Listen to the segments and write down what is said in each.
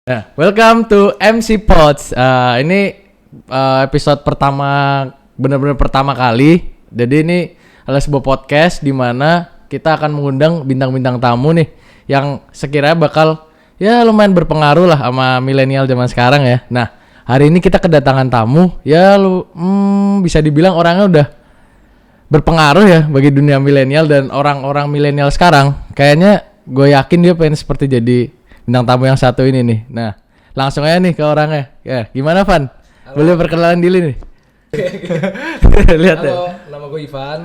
Nah, welcome to MC Pods. Ini episode pertama, benar-benar pertama kali. Jadi ini adalah sebuah podcast di mana kita akan mengundang bintang-bintang tamu nih yang sekiranya bakal ya lumayan berpengaruh lah sama milenial zaman sekarang ya. Nah, hari ini kita kedatangan tamu ya bisa dibilang orangnya udah berpengaruh ya bagi dunia milenial dan orang-orang milenial sekarang. Kayaknya gue yakin dia pengen seperti jadi bintang tamu yang satu ini nih. Nah, langsung aja nih ke orangnya. Ya, gimana Van? Halo. Boleh perkenalan diri nih? Lihat ya. Halo, nama gue Ivan.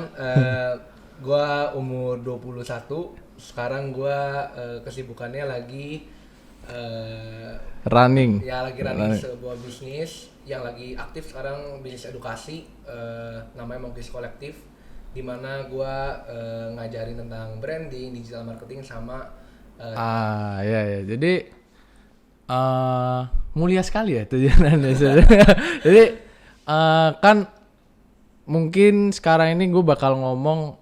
Gue umur 21. Sekarang gue kesibukannya lagi Running. running sebuah bisnis yang lagi aktif sekarang, bisnis edukasi, namanya Monkeys Collective, di mana gue ngajarin tentang branding, digital marketing sama Ya. Jadi mulia sekali ya tujuannya. Jadi kan mungkin sekarang ini gue bakal ngomong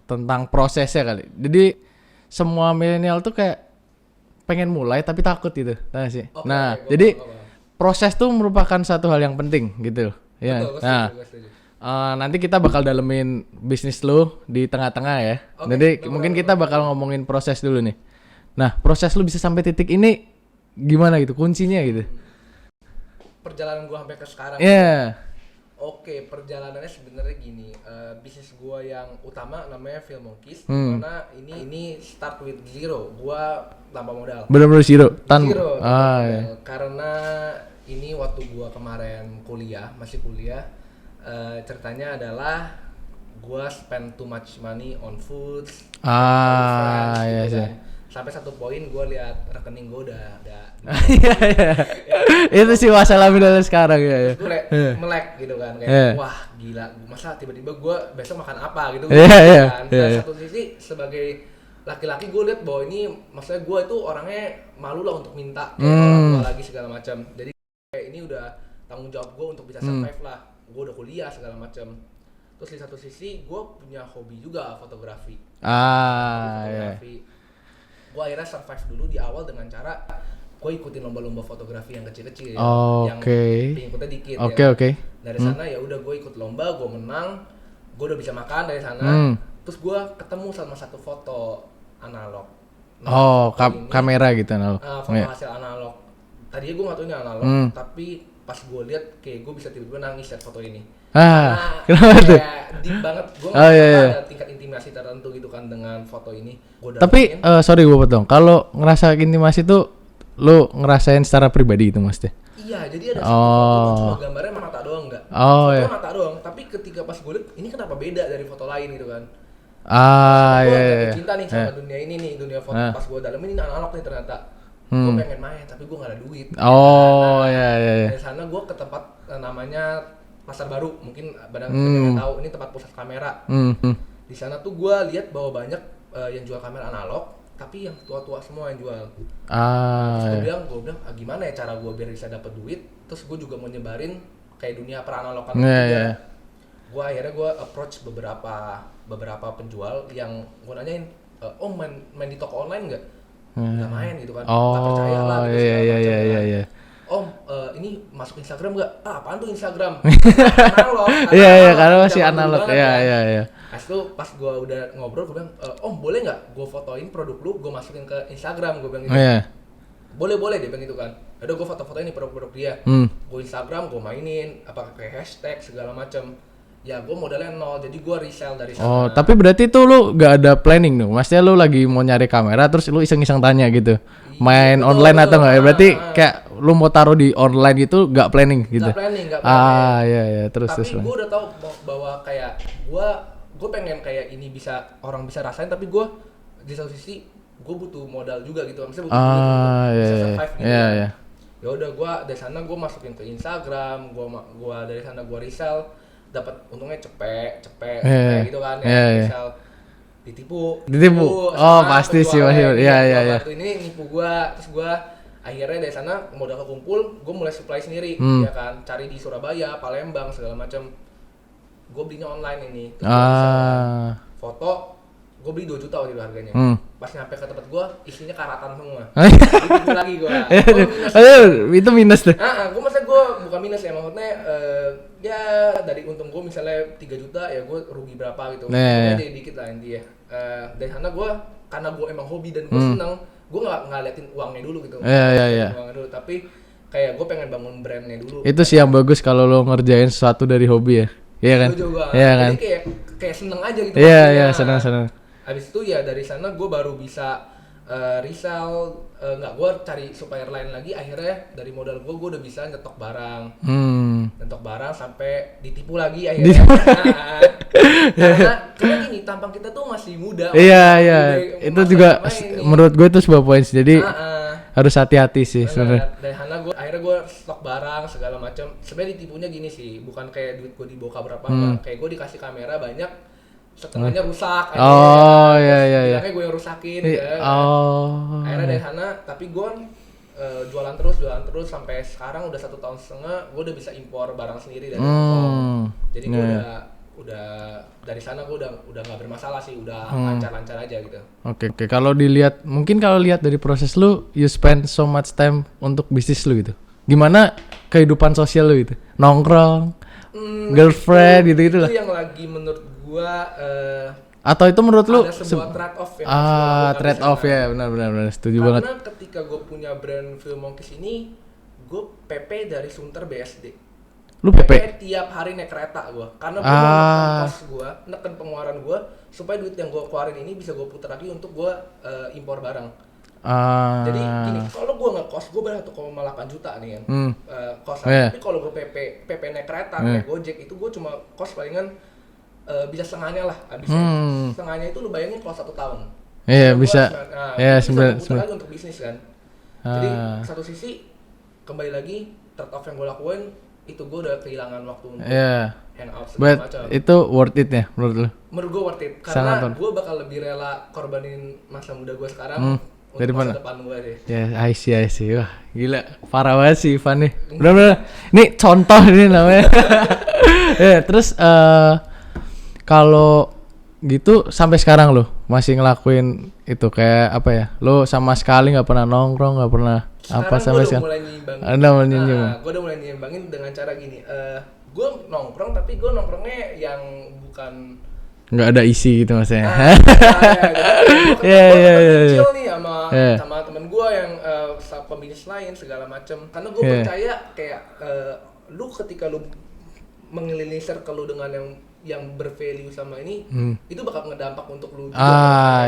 tentang prosesnya kali. Jadi semua milenial tuh kayak pengen mulai tapi takut gitu, tahu sih. Okay, Nah, jadi proses tuh merupakan satu hal yang penting gitu. Ya. Betul, Nah, setuju. nanti kita bakal dalemin bisnis lu di tengah-tengah ya. Oke, Jadi mungkin kita bakal ngomongin proses dulu nih. Nah, proses lu bisa sampai titik ini gimana gitu? Kuncinya gitu. Perjalanan gue sampai ke sekarang. Iya. Oke, perjalanannya sebenarnya gini. Bisnis gua yang utama namanya Film Monkeys, karena ini start with zero. Gua tanpa modal. Bener-bener zero. Zero. Ya. Karena ini waktu gua kemarin masih kuliah, ceritanya adalah gua spend too much money on food, Iya gitu sih. kan. Sampai satu poin gua lihat rekening gua udah Iya. Itu sih masalah milenial sekarang ya. terus gue melek gitu kan, kayak Yeah. wah gila, masa tiba-tiba gue besok makan apa gitu Yeah. kan. Nah, satu sisi sebagai laki-laki gue lihat bahwa ini, maksudnya gue itu orangnya malu lah untuk minta kayak orang tua lagi segala macam. Jadi kayak ini udah tanggung jawab gue untuk bisa survive lah. Gue udah kuliah segala macam. Terus di satu sisi gue punya hobi juga, fotografi. Iya. Gue akhirnya survive dulu di awal dengan cara gue ikutin lomba-lomba fotografi yang kecil-kecil, yang pengikutnya dikit. Oke. Dari sana ya udah gue ikut lomba, gue menang, gue udah bisa makan dari sana. Terus gue ketemu sama satu foto analog. Kamera gitu analog. Foto hasil analog. Tadinya gue nggak tahu ini analog, tapi pas gue lihat kayak gue bisa tiba-tiba nangis lihat foto ini. Kenapa tuh? Kayak deep banget, gue ada tingkat intimasi tertentu gitu kan dengan foto ini. Tapi sorry gue potong. Kalau ngerasa intimasi tuh lu ngerasain secara pribadi itu maksudnya? Iya, jadi ada satu foto cuma gambarnya mata doang enggak? Iya. Mata doang, tapi ketika pas gue liat ini kenapa beda dari foto lain gitu kan? Iya. Gue cinta nih sama dunia ini nih, dunia foto. Pas gue dalemin ini analog nih ternyata. Gue pengen main tapi gue gak ada duit. Iya. Dari sana gue ke tempat namanya Pasar Baru, mungkin barang yang tahu, ini tempat pusat kamera. Di sana tuh gue lihat bahwa banyak yang jual kamera analog, tapi yang tua-tua semua yang jual. Terus gue bilang gimana ya cara gue biar bisa dapet duit. Terus gue juga mau nyebarin kayak dunia peranalogan juga. Gue akhirnya approach beberapa penjual yang gue nanyain, main di toko online nggak? Nggak main gitu kan? Nggak percaya lah gitu segala macam. Ini masuk Instagram nggak? Apaan tuh Instagram? Analog. Iya, karena masih analog. Iya. Pas gue udah ngobrol, gue bilang, boleh nggak gue fotoin produk lu, gue masukin ke Instagram, gue bilang gitu. Boleh dia bilang gitu kan. Udah gue foto-fotoin nih produk-produk dia. Gue Instagram, gue mainin, pakai hashtag segala macam. Ya gue modalnya nol, jadi gue resell dari sana. Tapi berarti tuh lu gak ada planning dong? Maksudnya lu lagi mau nyari kamera terus lu iseng-iseng tanya gitu? Main betul, online atau enggak? Berarti kayak lu mau taruh di online gitu gak planning gitu? Gak planning. Iya, terus. Tapi gue udah tahu bahwa kayak gue pengen kayak ini orang bisa rasain, tapi gue di satu sisi gue butuh modal juga gitu. Maksudnya butuh duit untuk bisa survive gitu. Iya. Ya udah, gue dari sana gue masukin ke Instagram, gue dari sana gue resell, dapat untungnya cepet gitu kan ya. Resell ditipu. Pasti sih masih. Iya. Ini nipu gue, terus gue akhirnya dari sana modal kekumpul, gue mulai supply sendiri, ya kan, cari di Surabaya, Palembang segala macam. Gue belinya online ini, terus foto gue beli 2 juta waktu itu harganya. pas nyampe ke tempat gue isinya karatan semua. Itu lagi gue. Itu minus tuh. Gue maksudnya gue bukan minus ya, maksudnya ya dari untung gue misalnya 3 juta ya gue rugi berapa gitu. Jadi dikit lah intinya. Dari sana gue karena gue emang hobi dan gue seneng, gue nggak liatin uangnya dulu gitu. Uangnya dulu, tapi kayak gue pengen bangun brandnya dulu. Itu sih yang bagus kalau lo ngerjain sesuatu dari hobi ya. Iya kan? Iya kan? Jadi kayak seneng aja gitu. Iya, senang. Habis itu ya dari sana gue baru bisa resell, nggak gue cari supplier lain lagi. Akhirnya dari modal gue udah bisa nyetok barang, sampai ditipu lagi akhirnya. Karena gini, tampang kita tuh masih muda. Iya. Itu juga menurut gue itu sebuah poin. Jadi harus hati-hati sih sebenarnya. Dari sana akhirnya gue stok barang segala macam. Sebenarnya ditipunya gini sih, bukan kayak duit gue dibawa berapa, kayak gue dikasih kamera banyak. Setengahnya rusak. Iya. Akhirnya gue yang rusakin ya. Akhirnya dari sana, tapi gue jualan terus sampai sekarang udah 1,5 tahun, gue udah bisa impor barang sendiri dari Hongkong. Jadi gue udah dari sana gue udah nggak bermasalah sih, udah lancar-lancar aja gitu. Oke. Kalau lihat dari proses lu, you spend so much time untuk bisnis lu gitu. Gimana kehidupan sosial lu gitu? Nongkrong, girlfriend gitu lah. Itu yang lagi menurut gua atau itu menurut lu ada sebuah trade off ya. Trade off ya, benar setuju banget. Karena ketika gua punya brand Film Monkeys ini, gua PP dari Sunter BSD. Lu PP tiap hari naik kereta gua. Karena gua mau neken kos gua, neken pengeluaran gua supaya duit yang gua keluarin ini bisa gua putar lagi untuk gua impor barang. Jadi gini, kalau gue ngekos, gue bayar 1,8 juta nih kan, kosan. Tapi kalau gue PP naik kereta, naik Gojek, itu gue cuma kos palingan bisa setengahnya lah. Habisnya setengahnya itu lu bayangin kos 1 tahun. Iya bisa. Bisa putar lagi untuk bisnis kan. Jadi satu sisi kembali lagi trade off yang gue lakuin itu gue udah kehilangan waktu untuk hangout segala macam. Itu worth it ya menurut lu? Menurut gue worth it karena gue bakal lebih rela korbanin masa muda gue sekarang. Dari mana? Depan gue deh. Ya, I see. Wah, gila. Parah banget sih Ivan nih. Bener-bener. Ini contoh ini namanya. Terus kalau gitu sampai sekarang lo masih ngelakuin itu kayak apa ya? Lo sama sekali nggak pernah nongkrong, nggak pernah sekarang apa sampai sekarang? Gue udah mulai nyimbangin dengan cara gini. Gue nongkrong tapi gue nongkrongnya yang bukan nggak ada isi gitu maksudnya. Iya. Kecil nih sama temen gue yang pembisnis lain segala macem. Karena gue percaya kayak lu ketika lu mengelilingi circle lu dengan yang bervalue sama ini, itu bakal ngedampak untuk lu juga.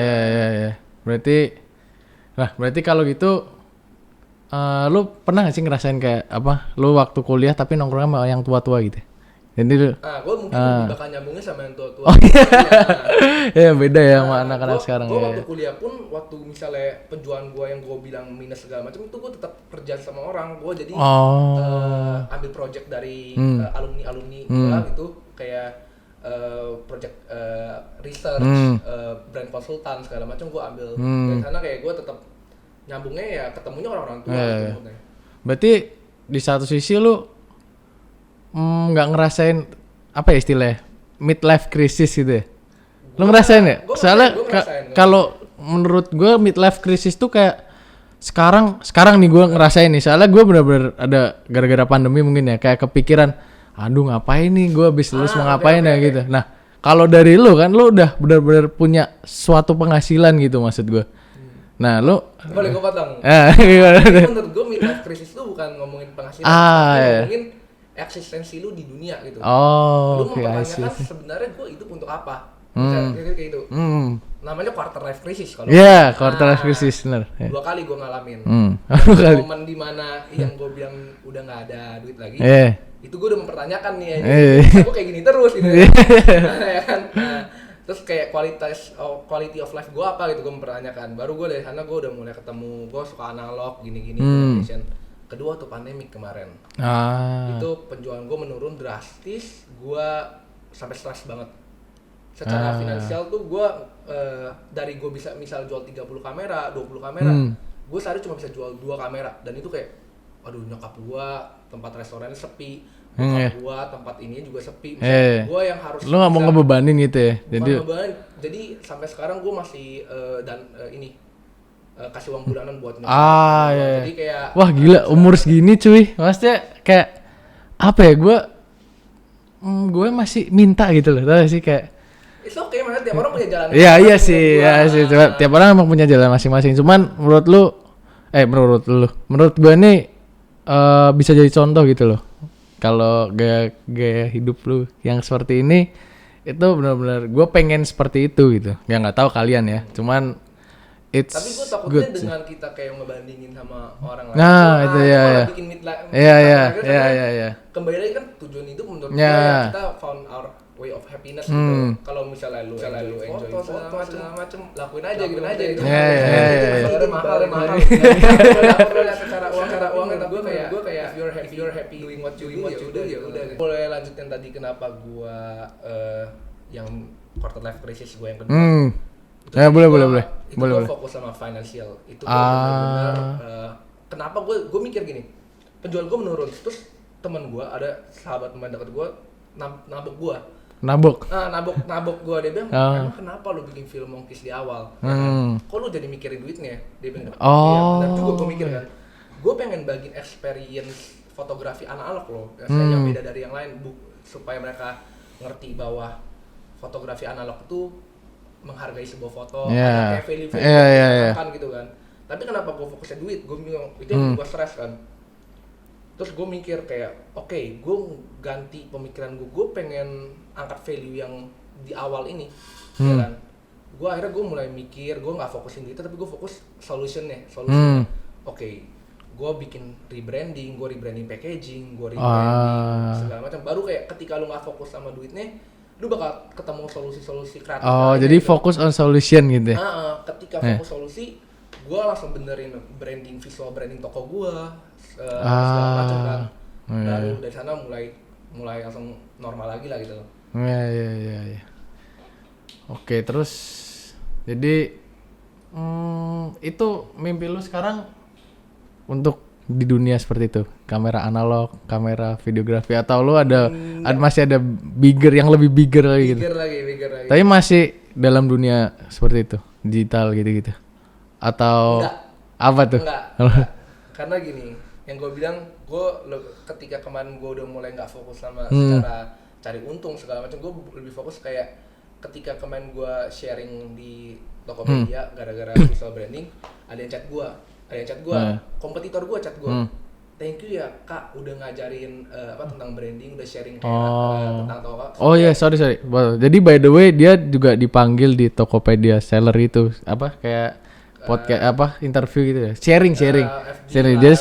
Iya. Berarti kalau gitu lu pernah nggak sih ngerasain kayak apa? Lu waktu kuliah tapi nongkrongnya sama yang tua-tua gitu? Jadi gue mungkin bakal nyambungnya sama yang tua-tua. Oh iya. Ya beda ya sama anak-anak sekarang. Gue waktu kuliah pun, waktu misalnya penjualan gue yang gue bilang minus segala macam itu gue tetap kerja sama orang. Gue jadi ambil project dari alumni gue gitu, kayak project research, brand konsultan segala macam gue ambil. Dari sana kayak gue tetap nyambungnya ya ketemunya orang-orang tua. Berarti di satu sisi lu nggak ngerasain apa ya istilahnya midlife crisis gitu ya? Lu ngerasain ya? Soalnya kalau menurut gue midlife crisis tuh kayak sekarang nih gue ngerasain nih. Soalnya gue benar-benar ada gara-gara pandemi mungkin ya kayak kepikiran, aduh ngapain nih gue habis lulus mau ngapain ya gitu. Nah kalau dari lu kan lu udah benar-benar punya suatu penghasilan gitu maksud gue. Nah lu boleh gue potong. Menurut gue midlife crisis tuh bukan ngomongin penghasilan, ngomongin eksistensi lu di dunia gitu. Lu mempertanyakan sebenarnya gue hidup untuk apa? Kayak gitu. Namanya quarter life crisis kalau. Iya, quarter life crisis benar. 2 kali gue ngalamin. Momen dimana yang gue bilang udah nggak ada duit lagi. Itu gue udah mempertanyakan nih gue kayak gini terus gitu. Ya kan? Terus kayak quality of life gue apa gitu gue mempertanyakan. Baru gue dari sana gue udah mulai ketemu, gue suka analog gini-gini. Kedua tuh pandemik kemarin. Itu penjualan gue menurun drastis, gue sampai stres banget. Secara finansial tuh gue dari gue bisa misal jual 30 kamera, 20 kamera, gue sehari cuma bisa jual 2 kamera. Dan itu kayak, aduh nyokap gue tempat restorannya sepi, bokap gua, tempat ini juga sepi. Gua yang harus lu nggak mau ngebebanin gitu ya, jadi sampai sekarang gua masih kasih uang bulanan buat iya. Jadi kayak wah gila umur segini cuy, maksudnya kayak apa ya, gue masih minta gitu loh, tau gak sih kayak it's okay, mana tiap orang punya jalan. Iya sih, cuma tiap orang emang punya jalan masing-masing. Cuman menurut gue nih bisa jadi contoh gitu loh. Kalau gaya hidup lu yang seperti ini itu benar-benar gue pengen seperti itu gitu. Ya nggak tahu kalian ya, cuman tapi gue takutnya dengan kita kayak ngebandingin sama orang lain. Nah, itu ya. Bikin Iya. Kembali lagi kan tujuan hidup menurut gue ya, kita found our way of happiness gitu. Kalau misalnya lu enjoy foto segala macem, lakuin aja gitu. Itu mahal. Secara uang tapi gue kayak if you're happy doing what you do ya udah. Boleh lanjutin tadi kenapa gue yang quarter life crisis gue yang kedua. Boleh. Gue fokus sama financial. Itu benar-benar kenapa gue mikir gini. Penjual gue menurun, terus teman gue ada sahabat teman dekat gue nabok gue. Nabok gue, dia bilang emang kenapa lu bikin film Monkeys di awal? Kok lu jadi mikirin duitnya? Dia bilang iya benar juga gue mikir kan. Gue pengen bagiin experience fotografi analog loh, yang beda dari yang lain supaya mereka ngerti bahwa fotografi analog tuh menghargai sebuah foto, kayak value kan gitu kan. Tapi kenapa gue fokusnya duit? Gue bilang itu yang gue stres kan. Terus gue mikir kayak, oke, gue ganti pemikiran gue pengen angkat value yang di awal ini, ya kan? Akhirnya gue mulai mikir, gue nggak fokusin gitu, tapi gue fokus solutionnya. Oke, gue bikin rebranding packaging, gue rebranding segala macam. Baru kayak ketika lu nggak fokus sama duitnya, lu bakal ketemu solusi-solusi kreatif. Jadi gitu. Fokus on solution gitu ya? Ketika fokus solusi, gue langsung benerin visual branding toko gue, segala macam kan. Baru dari sana mulai langsung normal lagi lah gitu. Iya. Oke, terus jadi itu mimpi lu sekarang untuk di dunia seperti itu, kamera analog, kamera videografi, atau lu masih ada yang lebih bigger lagi gitu? Bigger lagi. Tapi masih dalam dunia seperti itu, digital gitu-gitu? Atau enggak. Apa tuh? Enggak. Karena gini, yang gue bilang, ketika kemarin gue udah mulai nggak fokus sama secara cari untung segala macam, gue lebih fokus kayak ketika kemarin gue sharing di Tokopedia gara-gara visual branding, ada yang chat gue, kompetitor gue chat gue, thank you ya kak udah ngajarin tentang branding, udah sharing tentang Toko. Sorry. Jadi by the way dia juga dipanggil di Tokopedia seller itu kayak podcast interview gitu ya, sharing. Jadi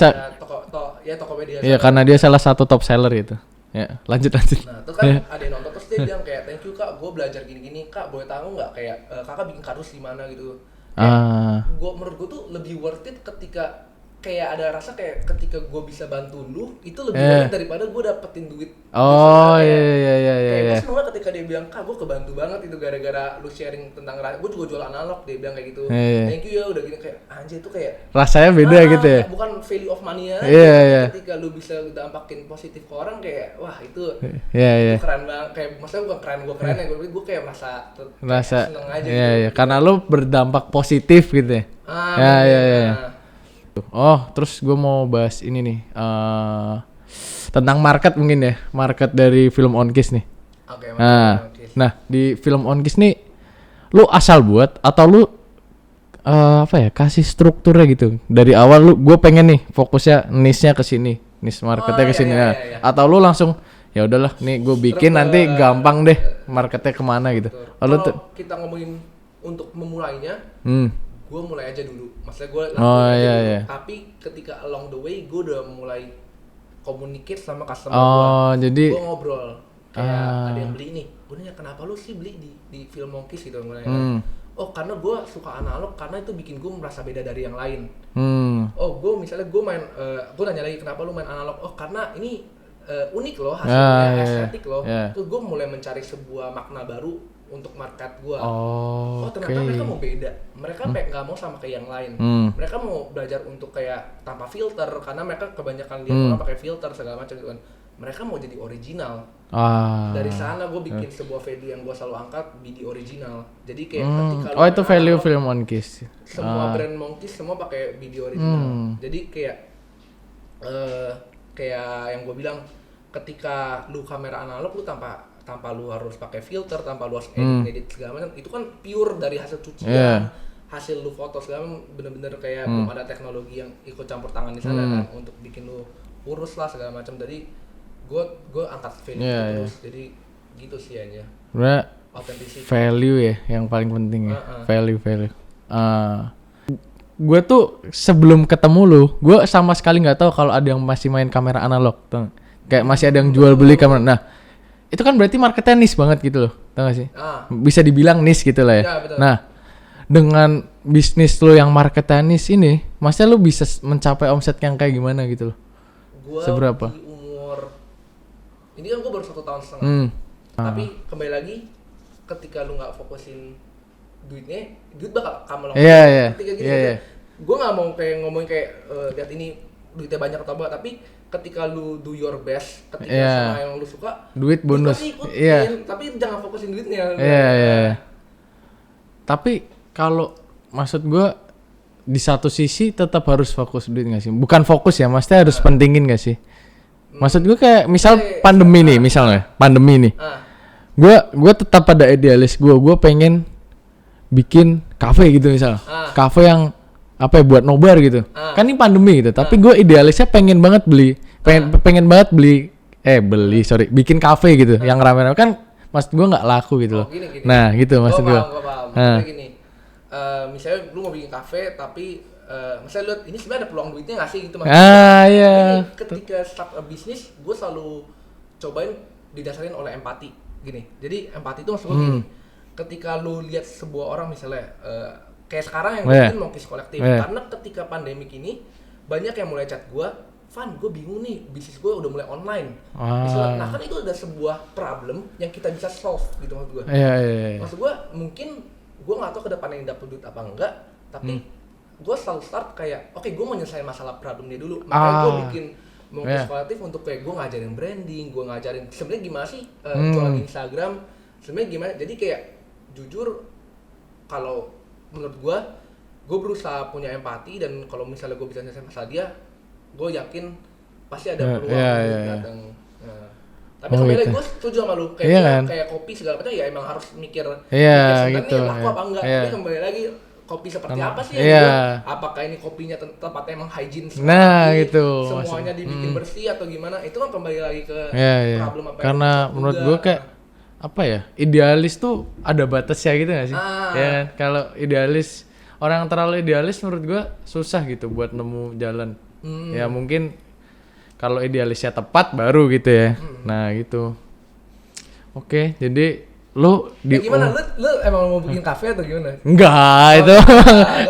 Tokopedia. Iya karena dia salah satu top seller itu. Ya lanjut. Nah itu kan ada yang nonton terus dia bilang kayak thank you kak, gue belajar gini kak, boleh tahu nggak kayak kakak bikin kardus di mana gitu. Menurut gue tuh lebih worth it ketika kayak ada rasa kayak ketika gue bisa bantu lu itu lebih worth it daripada gue dapetin duit. Kayak gue seneng ketika dia bilang kak gue kebantu banget itu gara-gara lu sharing tentang gue juga jual analog, dia bilang kayak gitu. Thank you ya udah gini, kayak anjir tuh kayak rasanya beda gitu ya. Bukan value of money ya. Ketika lu bisa dampakin positif ke orang kayak wah itu itu keren banget. Kayak maksudnya bukan keren ya, gue kayak merasa seneng aja. Gitu. Karena lu berdampak positif gitu ya. Terus gue mau bahas ini nih tentang market mungkin ya, market dari film Onkeys nih. Nah di film Onkeys nih, lu asal buat atau lu kasih strukturnya gitu dari awal, gue pengen nih fokusnya niche-nya ke sini, niche marketnya ke sini, atau lu langsung ya udahlah nih gue bikin nanti gampang deh marketnya kemana gitu. Kalau kita ngomongin untuk memulainya, gue mulai aja dulu, maksudnya gue tapi ketika along the way gue udah mulai communicate sama customer gue ngobrol kayak ada yang beli ini, gue nanya kenapa lu sih beli di film Monkeys gitu, karena gue suka analog karena itu bikin gue merasa beda dari yang lain. Gue misalnya gue nanya lagi kenapa lu main analog, karena ini unik loh hasilnya, estetik loh. Terus gue mulai mencari sebuah makna baru untuk market gua. Ternyata mereka mau beda. Mereka nggak mau sama kayak yang lain. Mereka mau belajar untuk kayak tanpa filter karena mereka kebanyakan lihat orang pakai filter segala macam gitu kan. mereka mau jadi original. Ah. Dari sana gue bikin sebuah value yang gue selalu angkat, BD original. Jadi kayak ketika Oh itu value analog, film Monkeys. semua brand Monkeys semua pakai BD original. Jadi kayak yang gue bilang, ketika lu kamera analog lu tanpa lu harus pakai filter, tanpa lu harus edit segala macam, itu kan pure dari hasil cucian, hasil lu foto segala macam, bener-bener kayak belum ada teknologi yang ikut campur tangan di sana kan untuk bikin lu urus lah segala macam. Jadi gue angkat value terus. Jadi gitu sih aja. Sebenarnya Authenticity. value ya yang paling penting ya. Value. Gue tuh sebelum ketemu lu, gue sama sekali nggak tahu kalau ada yang masih main kamera analog, tuh. Kayak masih ada yang jual beli kamera. Nah, itu kan berarti marketnya niche banget gitu loh, tau gak sih? Bisa dibilang niche gitu lah ya. Betul. Nah, dengan bisnis lo yang marketnya niche ini, maksudnya lo bisa mencapai omset yang kayak gimana gitu loh? Gua Seberapa? di umur ini kan gue baru 1 tahun setengah. Tapi kembali lagi, ketika lu nggak fokusin duit bakal kamu langsung. Iya. Ketika gini, gue nggak mau kayak ngomongin kayak lihat ini duitnya banyak atau enggak, tapi ketika lu do your best, ketika sama yang lu suka, duit bonus. Tapi jangan fokusin duitnya. Iya. Tapi kalau maksud gue di satu sisi tetap harus fokus duit nggak sih? Bukan fokus ya, maksudnya harus pentingin nggak sih? Maksud gue kayak misal pandemi nih, misalnya pandemi nih, gue tetap pada idealis gue pengen bikin kafe gitu misal, kafe yang apa ya buat nobar gitu, kan ini pandemi gitu, tapi gue idealisnya pengen banget bikin kafe gitu, yang rame-rame kan, maksud gue nggak laku gitu loh. Gini. Nah gitu maksud gue. Paham. Gini, misalnya lu mau bikin kafe tapi misalnya lu ini sebenarnya ada peluang duitnya nggak sih gitu maksudnya. Ini ketika start a bisnis, gue selalu cobain didasarin oleh empati. Gini, jadi empati itu maksud gue gini, ketika lu lihat sebuah orang misalnya kayak sekarang yang bikin Monkeys Collective, karena ketika pandemik ini banyak yang mulai chat gue, Van, gue bingung nih, bisnis gue udah mulai online. Misalnya, nah kan itu udah sebuah problem yang kita bisa solve gitu maksud gue. Maksud gue mungkin gue nggak tahu ke depannya yang dapet duit apa enggak, tapi gue selalu start kayak, oke, gue mau nyelesain masalah problem dia dulu. Makanya gue bikin Monkeys Collective untuk kayak gue ngajarin branding, gue ngajarin sebenarnya gimana sih jualan di Instagram, sebenarnya gimana. Jadi kayak jujur, kalau menurut gue berusaha punya empati, dan kalau misalnya gue bisa nyelesain masalah dia, gue yakin pasti ada peluang untuk datang. Tapi kembali gue setuju sama lu, kayak kopi segala macam ya emang harus mikir sebenarnya gitu, laku apa enggak. Tapi kembali lagi, kopi seperti apa sih apakah ini kopinya tempatnya emang hygiene sekali, gitu, semuanya dibikin bersih atau gimana, itu kan kembali lagi ke problem apa karena menurut gue kayak apa ya, idealis tuh ada batasnya gitu gak sih? Ya kan? Kalau idealis, orang yang terlalu idealis menurut gue susah gitu buat nemu jalan. Ya mungkin kalau idealisnya tepat baru gitu ya. Nah gitu. Oke, jadi lu gimana? Lu emang mau bikin kafe atau gimana? Enggak, itu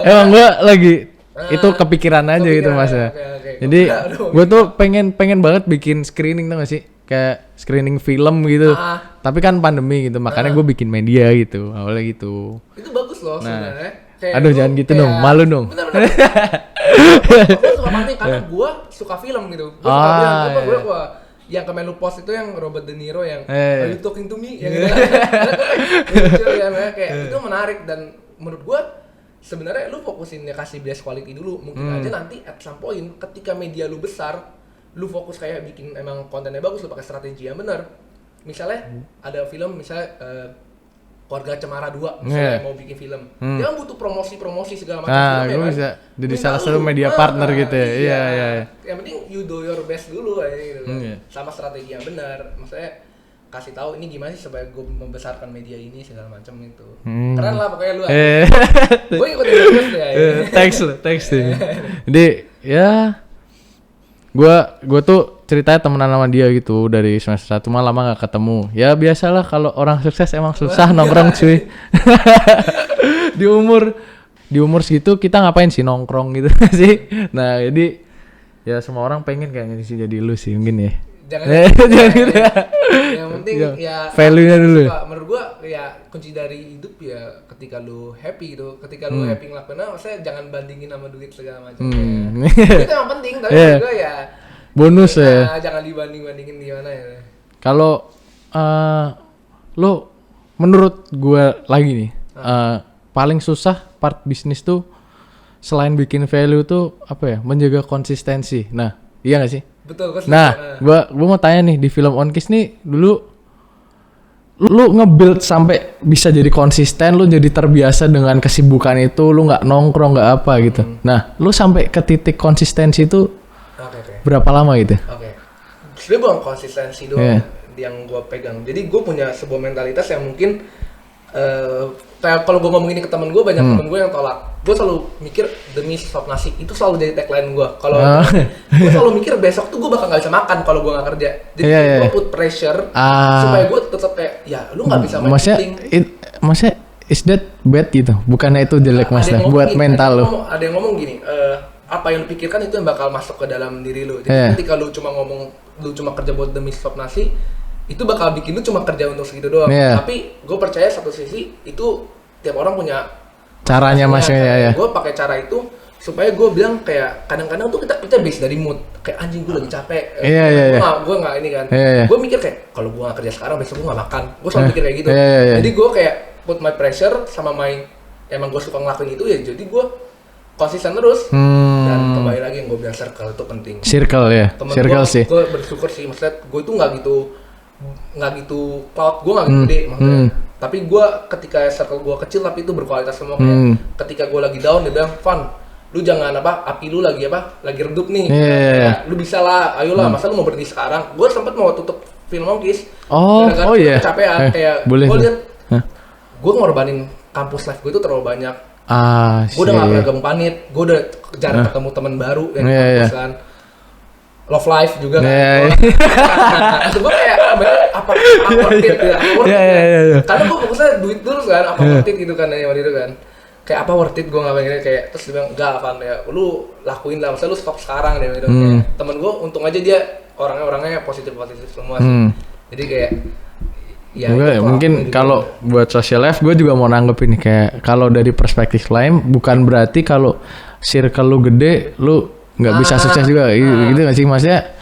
emang gue lagi itu kepikiran aja gitu mas ya. Jadi gue tuh pengen banget bikin screening, tau gak sih? Kayak screening film gitu. Tapi kan pandemi gitu, makanya gue bikin media gitu. Awalnya gitu. Itu bagus loh sebenarnya. Aduh jangan gitu dong, malu dong. Bener. Gue suka banget karena gue suka film gitu. Gue suka bilang, gue yang kemarin lu post itu yang Robert De Niro yang Are you talking to me? Yang gitu. Kayak itu menarik, dan menurut gue sebenarnya lu fokusin ya kasih best quality dulu. Mungkin aja nanti at some point ketika media lu besar, lu fokus kayak bikin emang kontennya bagus, lu pakai strategi yang benar. Misalnya ada film misalnya Keluarga Cemara 2 misalnya mau bikin film, dia kan butuh promosi segala macam film ya bisa kan? Jadi salah satu media partner gitu ya. Iya. Yang penting you do your best dulu aja gitu. Sama strategi yang benar. Maksudnya kasih tahu ini gimana sih supaya gue membesarkan media ini segala macam itu. Keren lah pokoknya lu. Gue ikutin terus ya. Thanks. Jadi ya gue tuh ceritanya temenan sama dia gitu dari semester 1, mah lama gak ketemu. Ya biasalah kalau orang sukses emang susah nongkrong cuy. di umur segitu kita ngapain sih nongkrong gitu sih. Nah jadi ya semua orang pengen kayaknya sih jadi lu sih mungkin ya. Jangan gitu. Yang penting ya value-nya dulu. Menurut gua ya kunci dari hidup ya ketika lu happy gitu. Ketika lu happy ngelakuinnya, maksudnya jangan bandingin sama duit segala macam. Itu emang penting, tapi menurut gua ya Bonus ya. Nah, jangan dibanding-bandingin gimana ya. Kalau lo menurut gue lagi nih, paling susah part bisnis tuh selain bikin value tuh apa ya? Menjaga konsistensi. Nah, iya gak sih? Betul, Nah, gua mau tanya nih di film On Kiss nih dulu lu nge-build sampai bisa jadi konsisten, lu jadi terbiasa dengan kesibukan itu, lu nggak nongkrong nggak apa gitu. Nah, lu sampai ke titik konsistensi itu berapa lama gitu? Sebenarnya bukan konsistensi doang yang gue pegang. Jadi gue punya sebuah mentalitas yang mungkin kayak kalau gue ngomong ini ke temen gue, banyak temen gue yang tolak. Gue selalu mikir demi sop nasi, itu selalu jadi tagline gue. Kalau gue selalu mikir besok tuh gue bakal nggak bisa makan kalau gue nggak kerja. Jadi gue put pressure supaya gue tetap kayak, ya lu nggak bisa main shooting. Maksudnya is that bad gitu? Bukannya itu jelek maksudnya buat gini, mental lu? Ada yang ngomong gini, apa yang lu pikirkan itu yang bakal masuk ke dalam diri lu. Jadi ketika lu cuma ngomong, lu cuma kerja buat demi sop nasi, itu bakal bikin lu cuma kerja untuk segitu doang. Tapi gue percaya satu sisi itu tiap orang punya caranya masnya ya. Gue pakai cara itu supaya gue bilang kayak kadang-kadang tuh kita base dari mood, kayak anjing gue lagi capek. Gue nggak ini kan. Gue mikir kayak kalau gue nggak kerja sekarang besok gue nggak makan. Gue selalu mikir kayak gitu. Jadi gue kayak put my pressure sama emang gue suka ngelakuin itu ya. Jadi gue konsisten terus. Dan kembali lagi yang gue bilang circle itu penting. Circle ya. Circle sih. Gue bersyukur sih, maksudnya gue itu nggak gitu cloud, gue nggak gitu gede maksudnya. Tapi gue ketika circle gue kecil tapi itu berkualitas semua. Kayak ketika gue lagi down dia bilang, Van, lu jangan api lu lagi redup nih. Lu bisa lah, ayolah, masa lu mau berhenti sekarang? Gue sempet mau tutup film On Kiss. Kecapean kayak gue lihat gue ngorbanin kampus life gue itu terlalu banyak. Gue udah gak pernah panit, gue udah jarang ketemu teman baru yang kampus kan. Love life juga kan. Gue kayak apa worth it ya. Karena gue fokusnya duit terus kan, apa worth it gitu kan ya waktu itu kan. Kayak apa worth it gue nggak pengen kayak, terus dia bilang enggak kan ya, lu lakuin lah, maksudnya lu stop sekarang deh gitu. Temen gue untung aja dia orangnya positif semua sih. Jadi kayak ya mungkin kalau buat social life gue juga mau nanggepin kayak kalau dari perspektif lain bukan berarti kalau circle lu gede lu nggak bisa sukses juga gitu nggak sih, maksudnya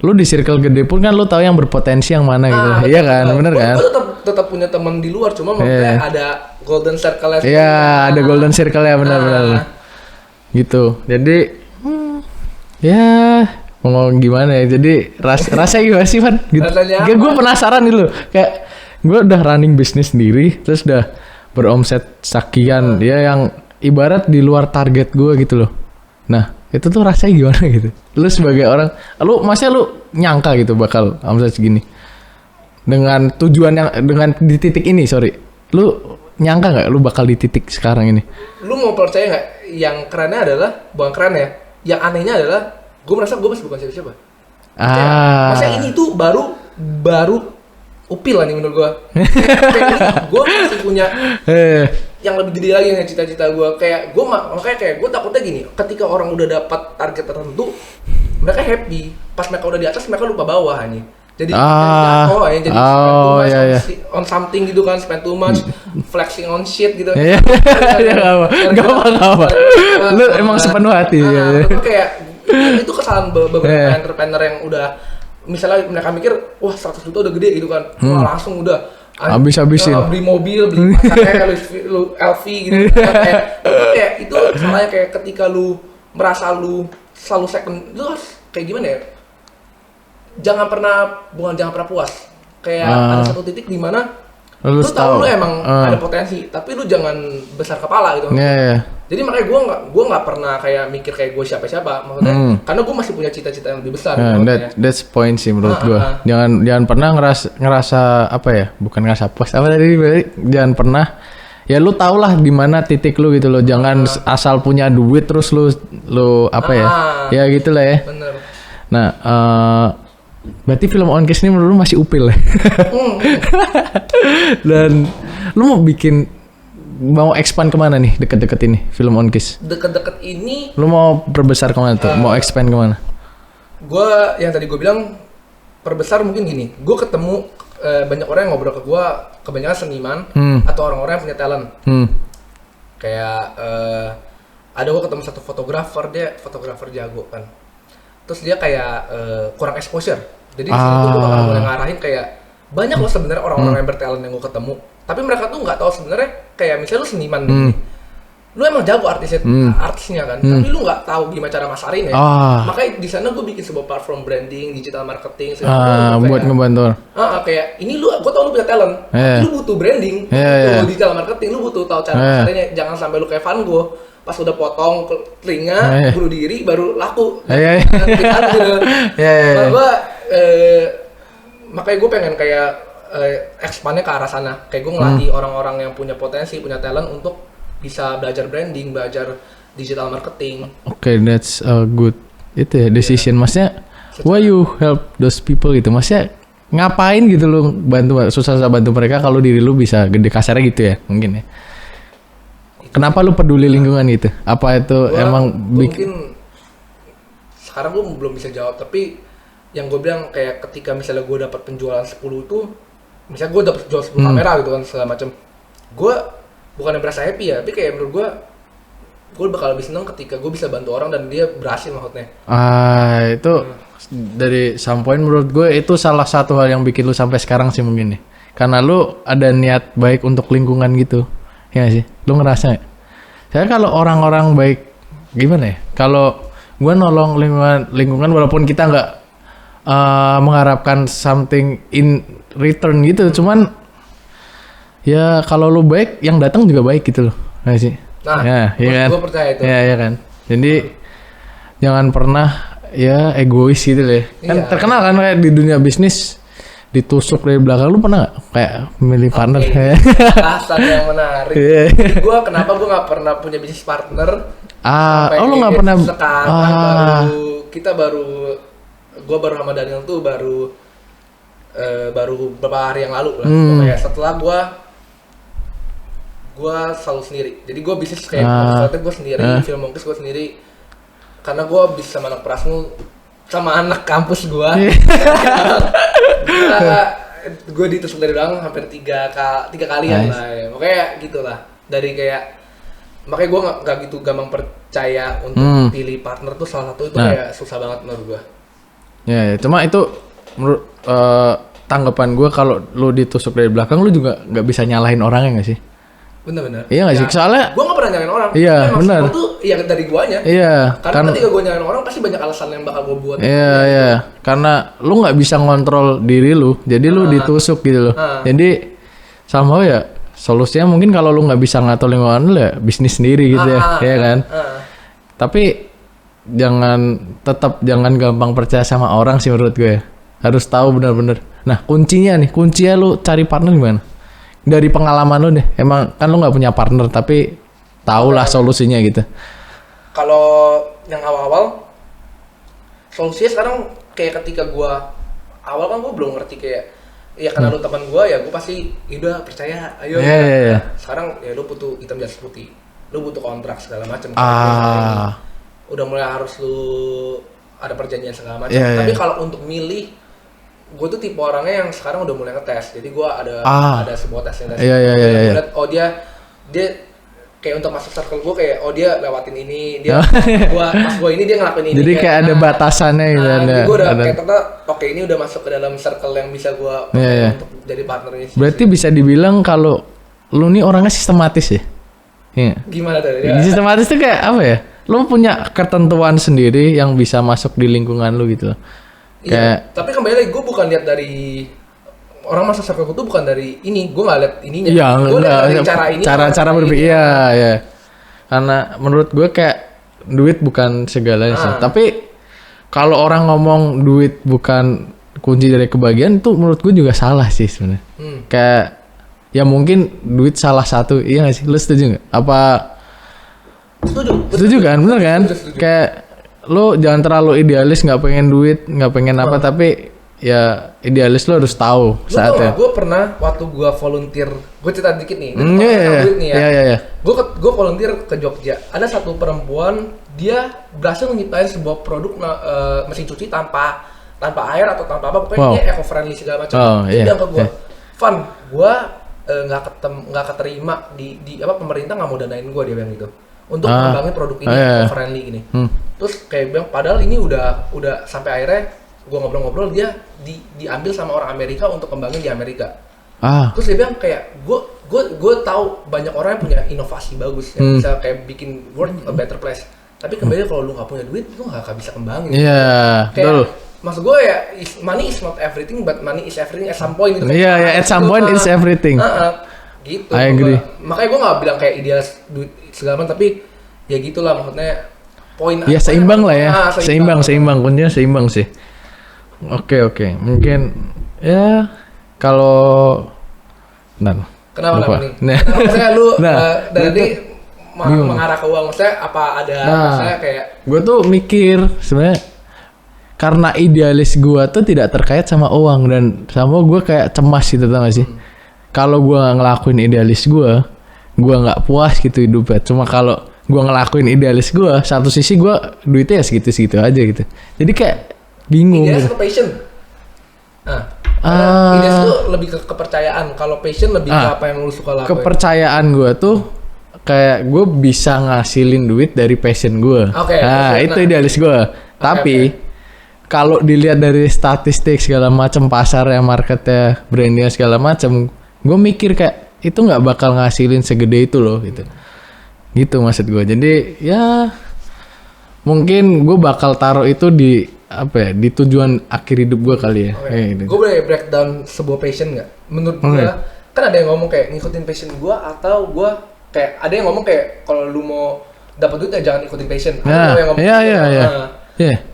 lu di circle gede pun kan lu tahu yang berpotensi yang mana gitu. Iya kan, bener kan? Gue tetap punya teman di luar, cuma maksudnya ada golden circle-nya. Iya, ada golden circle-nya benar-benar. Gitu. Jadi ya mau gimana ya? Jadi rasanya gimana sih, Van? Gitu. Gue penasaran nih lo. Kayak gue udah running bisnis sendiri, terus udah beromset sekian, ya yang ibarat di luar target gue gitu loh. Nah, itu tuh rasanya gimana gitu? Lu sebagai orang, maksudnya lu nyangka gitu bakal omset segini? Dengan tujuan dengan di titik ini, lu nyangka nggak lu bakal di titik sekarang ini? Lu mau percaya nggak? Yang kerennya adalah, bukan keren ya, yang anehnya adalah gue merasa gue masih bukan siapa-siapa. Maksudnya ini tuh baru upil lah nih menurut gue. Gue masih punya yang lebih gede lagi nih cita-cita gue. Kayak gue makanya kayak gue takutnya gini, ketika orang udah dapat target tertentu, mereka happy. Pas mereka udah di atas, mereka lupa bawah nih. Jadi jadi on something gitu kan, spend too much, flexing on shit gitu. Iya, gak apa. Lu emang sepenuh hati. Kayak itu kesalahan beberapa entrepreneur yang udah, misalnya mereka mikir, wah 100 juta udah gede gitu kan, wah langsung udah habis-habisin. Beli mobil, beli pacarnya, LV gitu. Kayak itu salahnya, kayak ketika lu merasa lu selalu second, lu harus kayak gimana ya? Jangan pernah puas. Kayak ada satu titik di mana lu tahu lu emang ada potensi, tapi lu jangan besar kepala gitu. Jadi makanya gue nggak pernah kayak mikir kayak gue siapa maksudnya, karena gue masih punya cita-cita yang lebih besar. That's point sih menurut gue. Jangan pernah ngerasa apa ya? Bukan ngerasa puas. Apa tadi? Jangan pernah. Ya lu tau lah di mana titik lu gitu loh. Jangan asal punya duit terus lu apa ya? Ya gitulah ya. Bener. Nah, berarti film On Kiss ini menurut lu masih upil ya? Dan lu mau expand kemana nih deket-deket ini film On Kiss? Deket-deket ini lu mau perbesar kemana tuh? Mau expand kemana? Gue yang tadi gue bilang perbesar mungkin gini, gue ketemu banyak orang yang ngobrol ke gue, kebanyakan seniman atau orang-orang yang punya talent. Kayak ada gue ketemu satu fotografer, dia fotografer jago kan. terus dia kayak kurang exposure. Jadi di sini tuh gue bakal mulai ngarahin kayak banyak loh sebenarnya orang-orang yang bertalent yang gue ketemu, tapi mereka tuh nggak tahu sebenarnya kayak misalnya lu seniman nih, lu emang jago artisnya kan, tapi lu nggak tahu gimana cara masarin ya. Makanya di sana gue bikin sebuah platform branding, digital marketing, buat ngebantu. Kayak ini gue tau lu punya talent, lu butuh branding, butuh digital marketing, lu butuh tahu cara masarinnya. Jangan sampai lu kayak Van gue, pas udah potong telinga, bunuh diri, baru laku. Makanya gue pengen kayak expand-nya ke arah sana. Kayak gue ngelatih orang-orang yang punya potensi, punya talent untuk bisa belajar branding, belajar digital marketing. Okay, that's a good decision. Maksudnya, why you help those people gitu? Maksudnya ngapain gitu lu susah bantu mereka kalau diri lu bisa gede, kasarnya gitu ya mungkin ya. Kenapa lu peduli lingkungan gitu? Apa itu emang mungkin sekarang gue belum bisa jawab, tapi yang gue bilang kayak ketika misalnya gue dapat penjualan 10 tuh, misalnya gue dapat jual 10 kamera gitu kan segala macam, gue bukan yang merasa happy ya, tapi kayak menurut gue bakal lebih seneng ketika gue bisa bantu orang dan dia berhasil maksudnya. Itu dari some point menurut gue itu salah satu hal yang bikin lu sampai sekarang sih mungkin nih, karena lu ada niat baik untuk lingkungan gitu, ya gak sih? Lu ngerasa ya? Saya kalau orang-orang baik gimana ya? Kalau gue nolong lingkungan walaupun kita nggak mengharapkan something in return gitu, cuman ya kalau lu baik yang datang juga baik gitu loh, nggak sih? Nah, kan? Gue percaya itu. Ya kan. Jadi jangan pernah ya egois gitu loh. Kan terkenal kan kayak di dunia bisnis ditusuk dari belakang. Lu pernah nggak kayak milih partner? Bahasan yang menarik. Gue kenapa gue nggak pernah punya bisnis partner? Lu nggak pernah? Sekarang gue baru sama Daniel tuh baru beberapa hari yang lalu lah. Kayak setelah gue selalu sendiri. Jadi gue bisnis kayak gue sendiri, Film Monkeys gue sendiri. Karena gue bisnis sama anak Prasmu, sama anak kampus gue. Gue ditusuk dari belakang hampir tiga kalian lah. Ya. Makanya gitulah. Dari kayak makanya gue nggak gitu gampang percaya untuk pilih partner tuh salah satu itu kayak susah banget menurut gue. Ya, cuma itu menurut tanggapan gue kalau lu ditusuk dari belakang lu juga nggak bisa nyalahin orangnya nggak sih? Bener-bener. Iya nggak sih? Soalnya gue nggak pernah nyalahin orang. Iya benar. Itu ya dari guanya. Iya. Karena ketika gue nyalahin orang pasti banyak alasan yang bakal gue buat. Iya. Karena lu nggak bisa ngontrol diri lu, jadi lu ditusuk gitu loh. Jadi somehow ya solusinya mungkin kalau lu nggak bisa ngatur lingkungan lu ya bisnis sendiri gitu ya kan. Tapi jangan gampang percaya sama orang sih menurut gue. Harus tahu benar-benar. Nah kuncinya lu cari partner gimana? Dari pengalaman lu deh. Emang kan lu nggak punya partner tapi tahulah solusinya gitu. Kalau yang awal-awal solusinya sekarang kayak ketika gue awal kan gue belum ngerti kayak ya karena lu teman gue ya gue pasti udah percaya ayo ya. Sekarang ya lu butuh hitam di atas putih, lu butuh kontrak segala macam. Udah mulai harus lu ada perjanjian segala macam. Tapi kalau untuk milih, gue tuh tipe orangnya yang sekarang udah mulai ngetes. Jadi gue ada sebuah tes yang lihat dia kayak untuk masuk circle gue kayak dia lewatin ini, dia pas gue ini dia ngelakuin ini. Jadi kayak ada batasannya gitu. Jadi gue udah kayak oke ini udah masuk ke dalam circle yang bisa gue untuk jadi partner ini. Berarti bisa dibilang kalau lu nih orangnya sistematis ya? Iya. Gimana tuh? Sistematis tuh kayak apa ya? Lu punya ketentuan sendiri yang bisa masuk di lingkungan lu gitu. Iya, tapi kembali lagi gue bukan lihat dari orang masuk circle tuh bukan dari ini, gue nggak lihat ininya. Iya, gue lihat dari cara ini. Cara berpikir, ya. Karena menurut gue kayak duit bukan segalanya sih. Tapi kalau orang ngomong duit bukan kunci dari kebahagiaan itu menurut gue juga salah sih sebenarnya. Kayak ya mungkin duit salah satu, iya nggak sih? Lu setuju nggak? Apa? Setuju kan, bener kan? Setuju. Kayak lo jangan terlalu idealis, nggak pengen duit, nggak pengen apa, tapi ya idealis lo harus tahu saatnya. Gue pernah waktu gue volunteer, gue cerita dikit nih. Gue volunteer ke Jogja. Ada satu perempuan, dia berhasil menciptain sebuah produk mesin cuci tanpa air atau tanpa apa, pokoknya dia eco friendly segala macam. Dia bilang ke gue, Van, gue nggak keterima di apa pemerintah nggak mau danain gue, dia bilang gitu. untuk mengembangin produk ini friendly ini. Terus kayak bilang padahal ini udah sampai akhirnya gue ngobrol-ngobrol dia diambil sama orang Amerika untuk kembangin di Amerika. Terus dia bilang kayak gue tahu banyak orang yang punya inovasi bagus yang bisa kayak bikin world a better place. Tapi kembali kalau lu nggak punya duit, lu nggak bisa kembangin. Iya, betul. Maksud gue ya, money is not everything, but money is everything at some point gitu. Iya, at some point it's everything. Gitu. I agree. Makanya gue nggak bilang kayak ideal duit segala macam, tapi ya gitulah maksudnya poin. Ya seimbang lah ya, seimbang. Kuncinya seimbang sih. Oke. Mungkin ya kalau Kenapa nih? Maksudnya lu dari mengarah ke uang, maksudnya apa ada maksudnya kayak gue tuh mikir sebenarnya karena idealis gue tuh tidak terkait sama uang dan sama gue kayak cemas gitu tau gak sih? Kalau gue ngelakuin idealis gue nggak puas gitu hidupnya. Cuma kalau gue ngelakuin idealis gue, satu sisi gue duitnya ya segitu aja gitu. Jadi kayak bingung. Idealis gitu. atau passion? Idealis tuh lebih ke kepercayaan. Kalau passion lebih ke apa yang lu suka lakuin. Kepercayaan gue tuh kayak gue bisa ngasilin duit dari passion gue. Itu idealis gue. Tapi kalau dilihat dari statistik segala macam pasarnya, marketnya, brandnya segala macam, gue mikir kayak itu nggak bakal ngasilin segede itu loh gitu. Gitu maksud gue. Jadi ya mungkin gue bakal taruh itu di apa ya, di tujuan akhir hidup gue kali ya. Gitu. Gue boleh breakdown sebuah passion nggak? Menurut gue kan ada yang ngomong kayak ngikutin passion gue atau gue kayak ada yang ngomong kayak kalau lu mau dapat duit ya jangan ikutin passion. Ada yang ngomong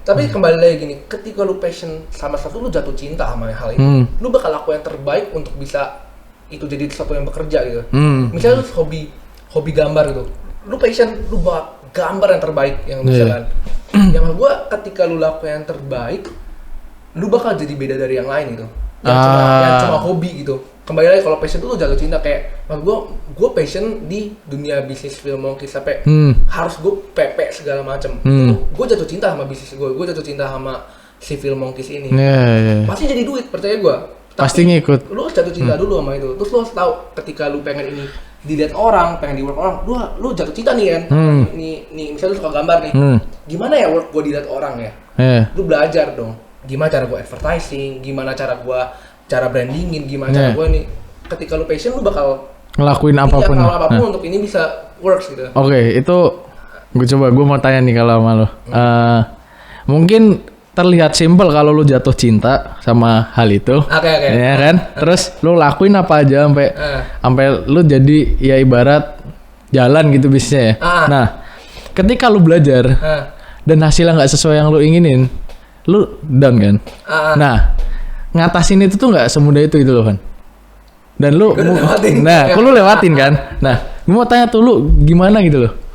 tapi kembali lagi gini, ketika lu passion sama satu, lu jatuh cinta sama hal itu, lu bakal lakuin yang terbaik untuk bisa itu jadi sesuatu yang bekerja gitu. Misalnya lu hobi gambar gitu, lu passion, lu bakal gambar yang terbaik yang misalkan. Yang gue ketika lu lakuin yang terbaik, lu bakal jadi beda dari yang lain gitu. Yang cuma hobi gitu. Kembali lagi kalau passion itu lu jatuh cinta kayak, gue passion di dunia bisnis film monkey sampai harus gue pepe segala macam. Gue jatuh cinta sama bisnis gue jatuh cinta sama si film monkeys ini. Pasti jadi duit, percaya gue. Pasti ngikut. Lu harus jatuh cinta dulu sama itu. Terus lu harus tahu ketika lu pengen ini dilihat orang, pengen di work orang, lu jatuh cinta nih kan. Nih misalnya lu suka gambar nih. Gimana ya work gue dilihat orang ya? Lu belajar dong. Gimana cara gue advertising, gimana cara brandingin, gimana cara gue nih. Ketika lu passion, lu bakal ngelakuin apapun untuk ini bisa works gitu. Itu gue mau tanya nih kalau sama lu. Mungkin terlihat simpel kalau lu jatuh cinta sama hal itu. Ya kan? Terus lu lakuin apa aja sampai lu jadi ya ibarat jalan gitu bisnisnya ya. Nah, ketika lu belajar dan hasilnya nggak sesuai yang lu inginin, lu down kan? Nah, ngatasin itu tuh nggak semudah itu gitu loh kan. Dan lu lu lewatin kan. Nah, gue mau tanya tuh lu gimana gitu loh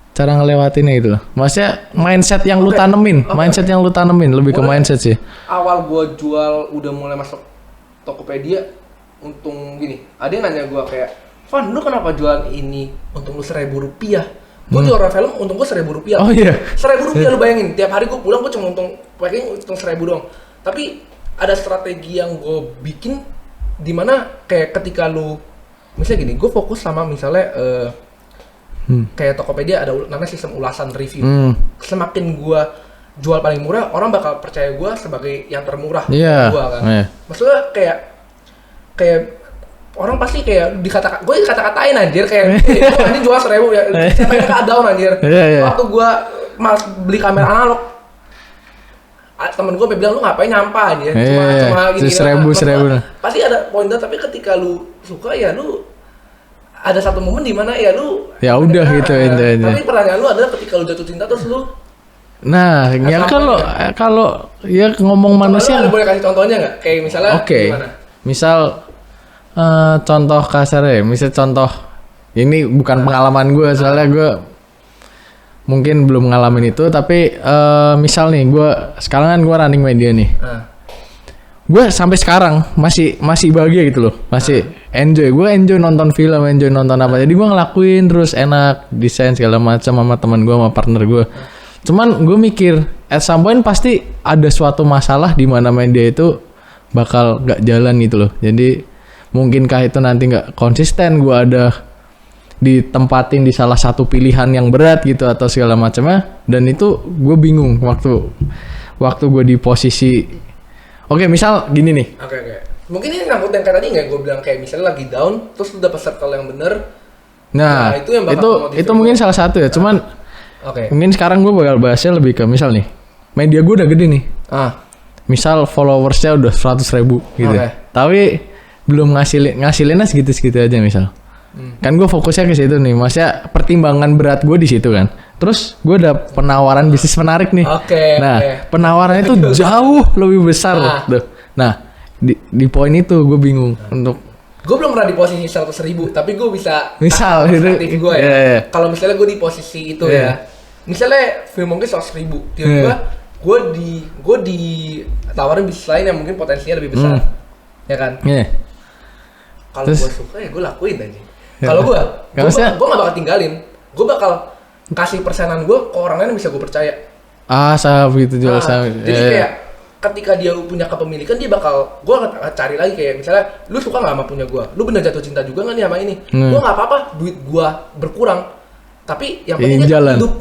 cara ngelewatinnya gitu loh. Maksudnya mindset yang lu tanemin, mindset yang lu tanemin lebih ke mindset sih. Awal gua jual udah mulai masuk Tokopedia, untung gini. Ada yang nanya gua kayak, "Van, lu kenapa jualan ini untung lu Rp1.000?" Gua jual film untung gua Rp1.000. Oh iya. Rp1.000 lu bayangin. Tiap hari gua pulang gua cuma untung Rp1.000 doang. Tapi ada strategi yang gua bikin di mana kayak ketika lu misalnya gini, gua fokus sama misalnya kayak Tokopedia ada namanya sistem ulasan review. Semakin gua jual paling murah, orang bakal percaya gua sebagai yang termurah gua kan. Maksudnya kayak orang pasti kayak gue kata-katain anjir kayak gua anjing jual 1.000 ya. Siapa yang gak down anjir. Waktu gua beli kamera analog, temen gue bilang lu ngapain nyampah aja, cuma gini 1.000. Pasti ada poin, tapi ketika lu suka ya lu ada satu momen di mana ya lu ya udah gitu intinya. Tapi pertanyaan lu adalah ketika lu jatuh cinta terus lu ya kalau ya ngomong manusia boleh kasih contohnya nggak kayak misalnya gimana? Misal contoh kasar ya, misal contoh ini bukan pengalaman gue soalnya gue mungkin belum ngalamin itu, tapi misal nih gue sekarang kan gue running media nih. Gue sampai sekarang masih bahagia gitu loh, masih enjoy nonton film, enjoy nonton apa, jadi gue ngelakuin terus enak, desain segala macam sama teman gue, sama partner gue. Cuman gue mikir at some point pasti ada suatu masalah di mana media itu bakal nggak jalan gitu loh. Jadi mungkinkah itu nanti nggak konsisten, gue ada ditempatin di salah satu pilihan yang berat gitu atau segala macamnya, dan itu gue bingung waktu gue di posisi oke, misal gini nih. Oke. Mungkin ini nyangkut yang kayak tadi nggak, gue bilang kayak misalnya lagi down, terus lu dapet circle yang bener. Nah, itu yang bakal itu mungkin salah satu ya. Cuman mungkin sekarang gue bakal bahasnya lebih ke misal nih, media gue udah gede nih. Misal followersnya udah 100.000 gitu. Tapi belum ngasilinnya segitu-segitu aja misal. Kan gue fokusnya ke situ nih. Maksudnya pertimbangan berat gue di situ kan. Terus gue ada penawaran bisnis menarik nih. Penawarannya itu jauh lebih besar tuh. Nah, di poin itu gue bingung untuk gue belum pernah di posisi 100.000, tapi gue bisa misal perspektif gue ya. Kalau misalnya gue di posisi itu ya, misalnya film mungkin 100.000, tiba-tiba gue ditawarin bisnis lain yang mungkin potensinya lebih besar, ya kan? Kalau gue suka ya gue lakuin aja. Kalau gue nggak bakal tinggalin, gue bakal kasih persenan gue ke orang lain yang bisa gue percaya. Sama begitu juga Jadi kayak ketika dia punya kepemilikan, dia bakal, gue cari lagi kayak misalnya, lu suka nggak sama punya gue? Lu bener jatuh cinta juga nggak nih sama ini? Gue nggak apa-apa, duit gue berkurang, tapi yang penting dia hidup.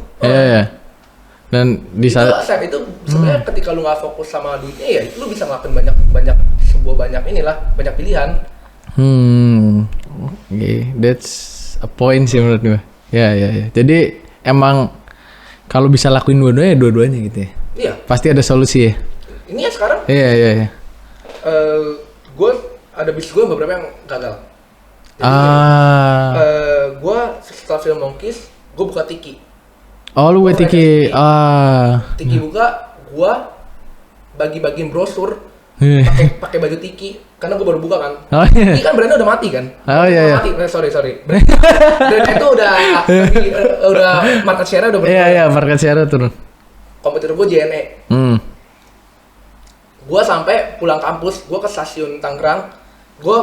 Dan di saat itu sebenarnya ketika lu nggak fokus sama duitnya ya, itu lu bisa ngelakuin banyak pilihan. That's a point sih menurut gue. Ya. Jadi emang kalau bisa lakuin dua-duanya gitu ya. Iya. Pasti ada solusi ya. Ini ya sekarang. Iya. Gue ada bisnis gue beberapa yang gagal. Jadi, gue setelah film Monkeys, gue buka Tiki. Lu buat Tiki. Tiki buka, gue bagi-bagiin brosur pakai baju Tiki, karena gue baru buka kan. Tiki kan brandnya udah mati kan. Mati. Sorry. Brandnya itu udah market share-nya udah berkurang. Iya, market share turun. Komputer gue JNE. Gue sampai pulang kampus, gue ke stasiun Tangerang, gue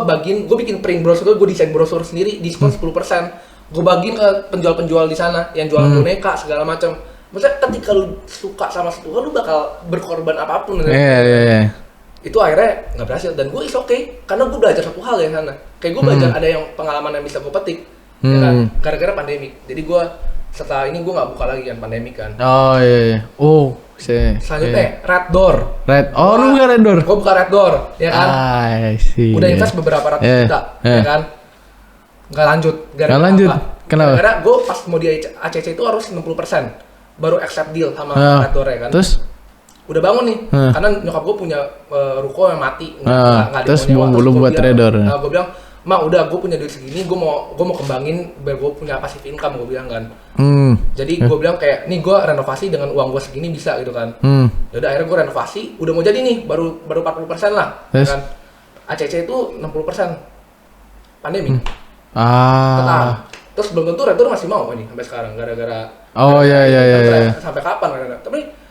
bikin print brosur, gue desain brosur sendiri, diskon 10%. Gue bagiin ke penjual-penjual di sana yang jual boneka segala macam. Maksudnya ketika lu suka sama satu hal, lu bakal berkorban apapun. Iya. Itu akhirnya nggak berhasil, dan gue is okay karena gue belajar satu hal ya sana. Kayak gue belajar ada yang pengalaman yang bisa gue petik, ya kan? Gara-gara pandemik. Jadi gue setelah ini gue nggak buka lagi kan, pandemik kan. Iya. Selanjutnya Red Door. Lu buka Red Door? Gue buka Red Door, ya kan? Udah invest beberapa ratus juta, ya kan? Nggak lanjut. Kenapa? Gara-gara gue pas mau di ACC itu harus 60%, baru accept deal sama Red Door ya kan? Terus? Udah bangun nih, karena nyokap gue punya ruko yang mati, terus belum buat Red Door. Gue bilang, "Ma, udah gue punya duit segini, gue mau kembangin biar gue punya passive income," gue bilang kan. Jadi gue bilang kayak, nih gue renovasi dengan uang gue segini bisa gitu kan. Yaudah akhirnya gue renovasi, udah mau jadi nih, baru 40% lah, kan. ACC itu 60%, pandemi. Terus belum tentu Red Door masih mau nih sampai sekarang gara-gara. Iya. Sampai kapan kan? Tapi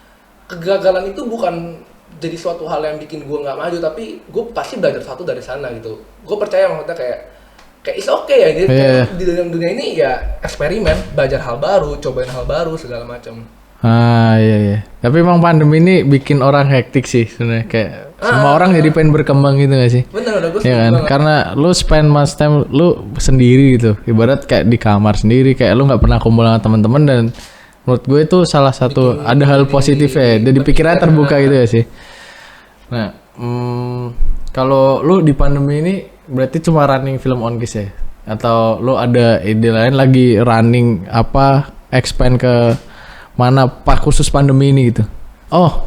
kegagalan itu bukan jadi suatu hal yang bikin gue nggak maju, tapi gue pasti belajar satu dari sana gitu. Gue percaya maksudnya kayak it's okay ya, jadi di dalam dunia ini ya eksperimen, belajar hal baru, cobain hal baru segala macam. Iya. Tapi emang pandemi ini bikin orang hektik sih sebenarnya, kayak semua orang jadi pengen berkembang gitu nggak sih? Bener, udah gue ya kan? banget. Karena lu spend much time lu sendiri gitu, ibarat kayak di kamar sendiri, kayak lu nggak pernah kumpul sama teman-teman, dan menurut gue itu salah satu ada hal positif ya, jadi pikirannya terbuka gitu ya sih. Nah, kalau lu di pandemi ini berarti cuma running film on case ya? Atau lu ada ide lain lagi running expand ke mana pak khusus pandemi ini gitu?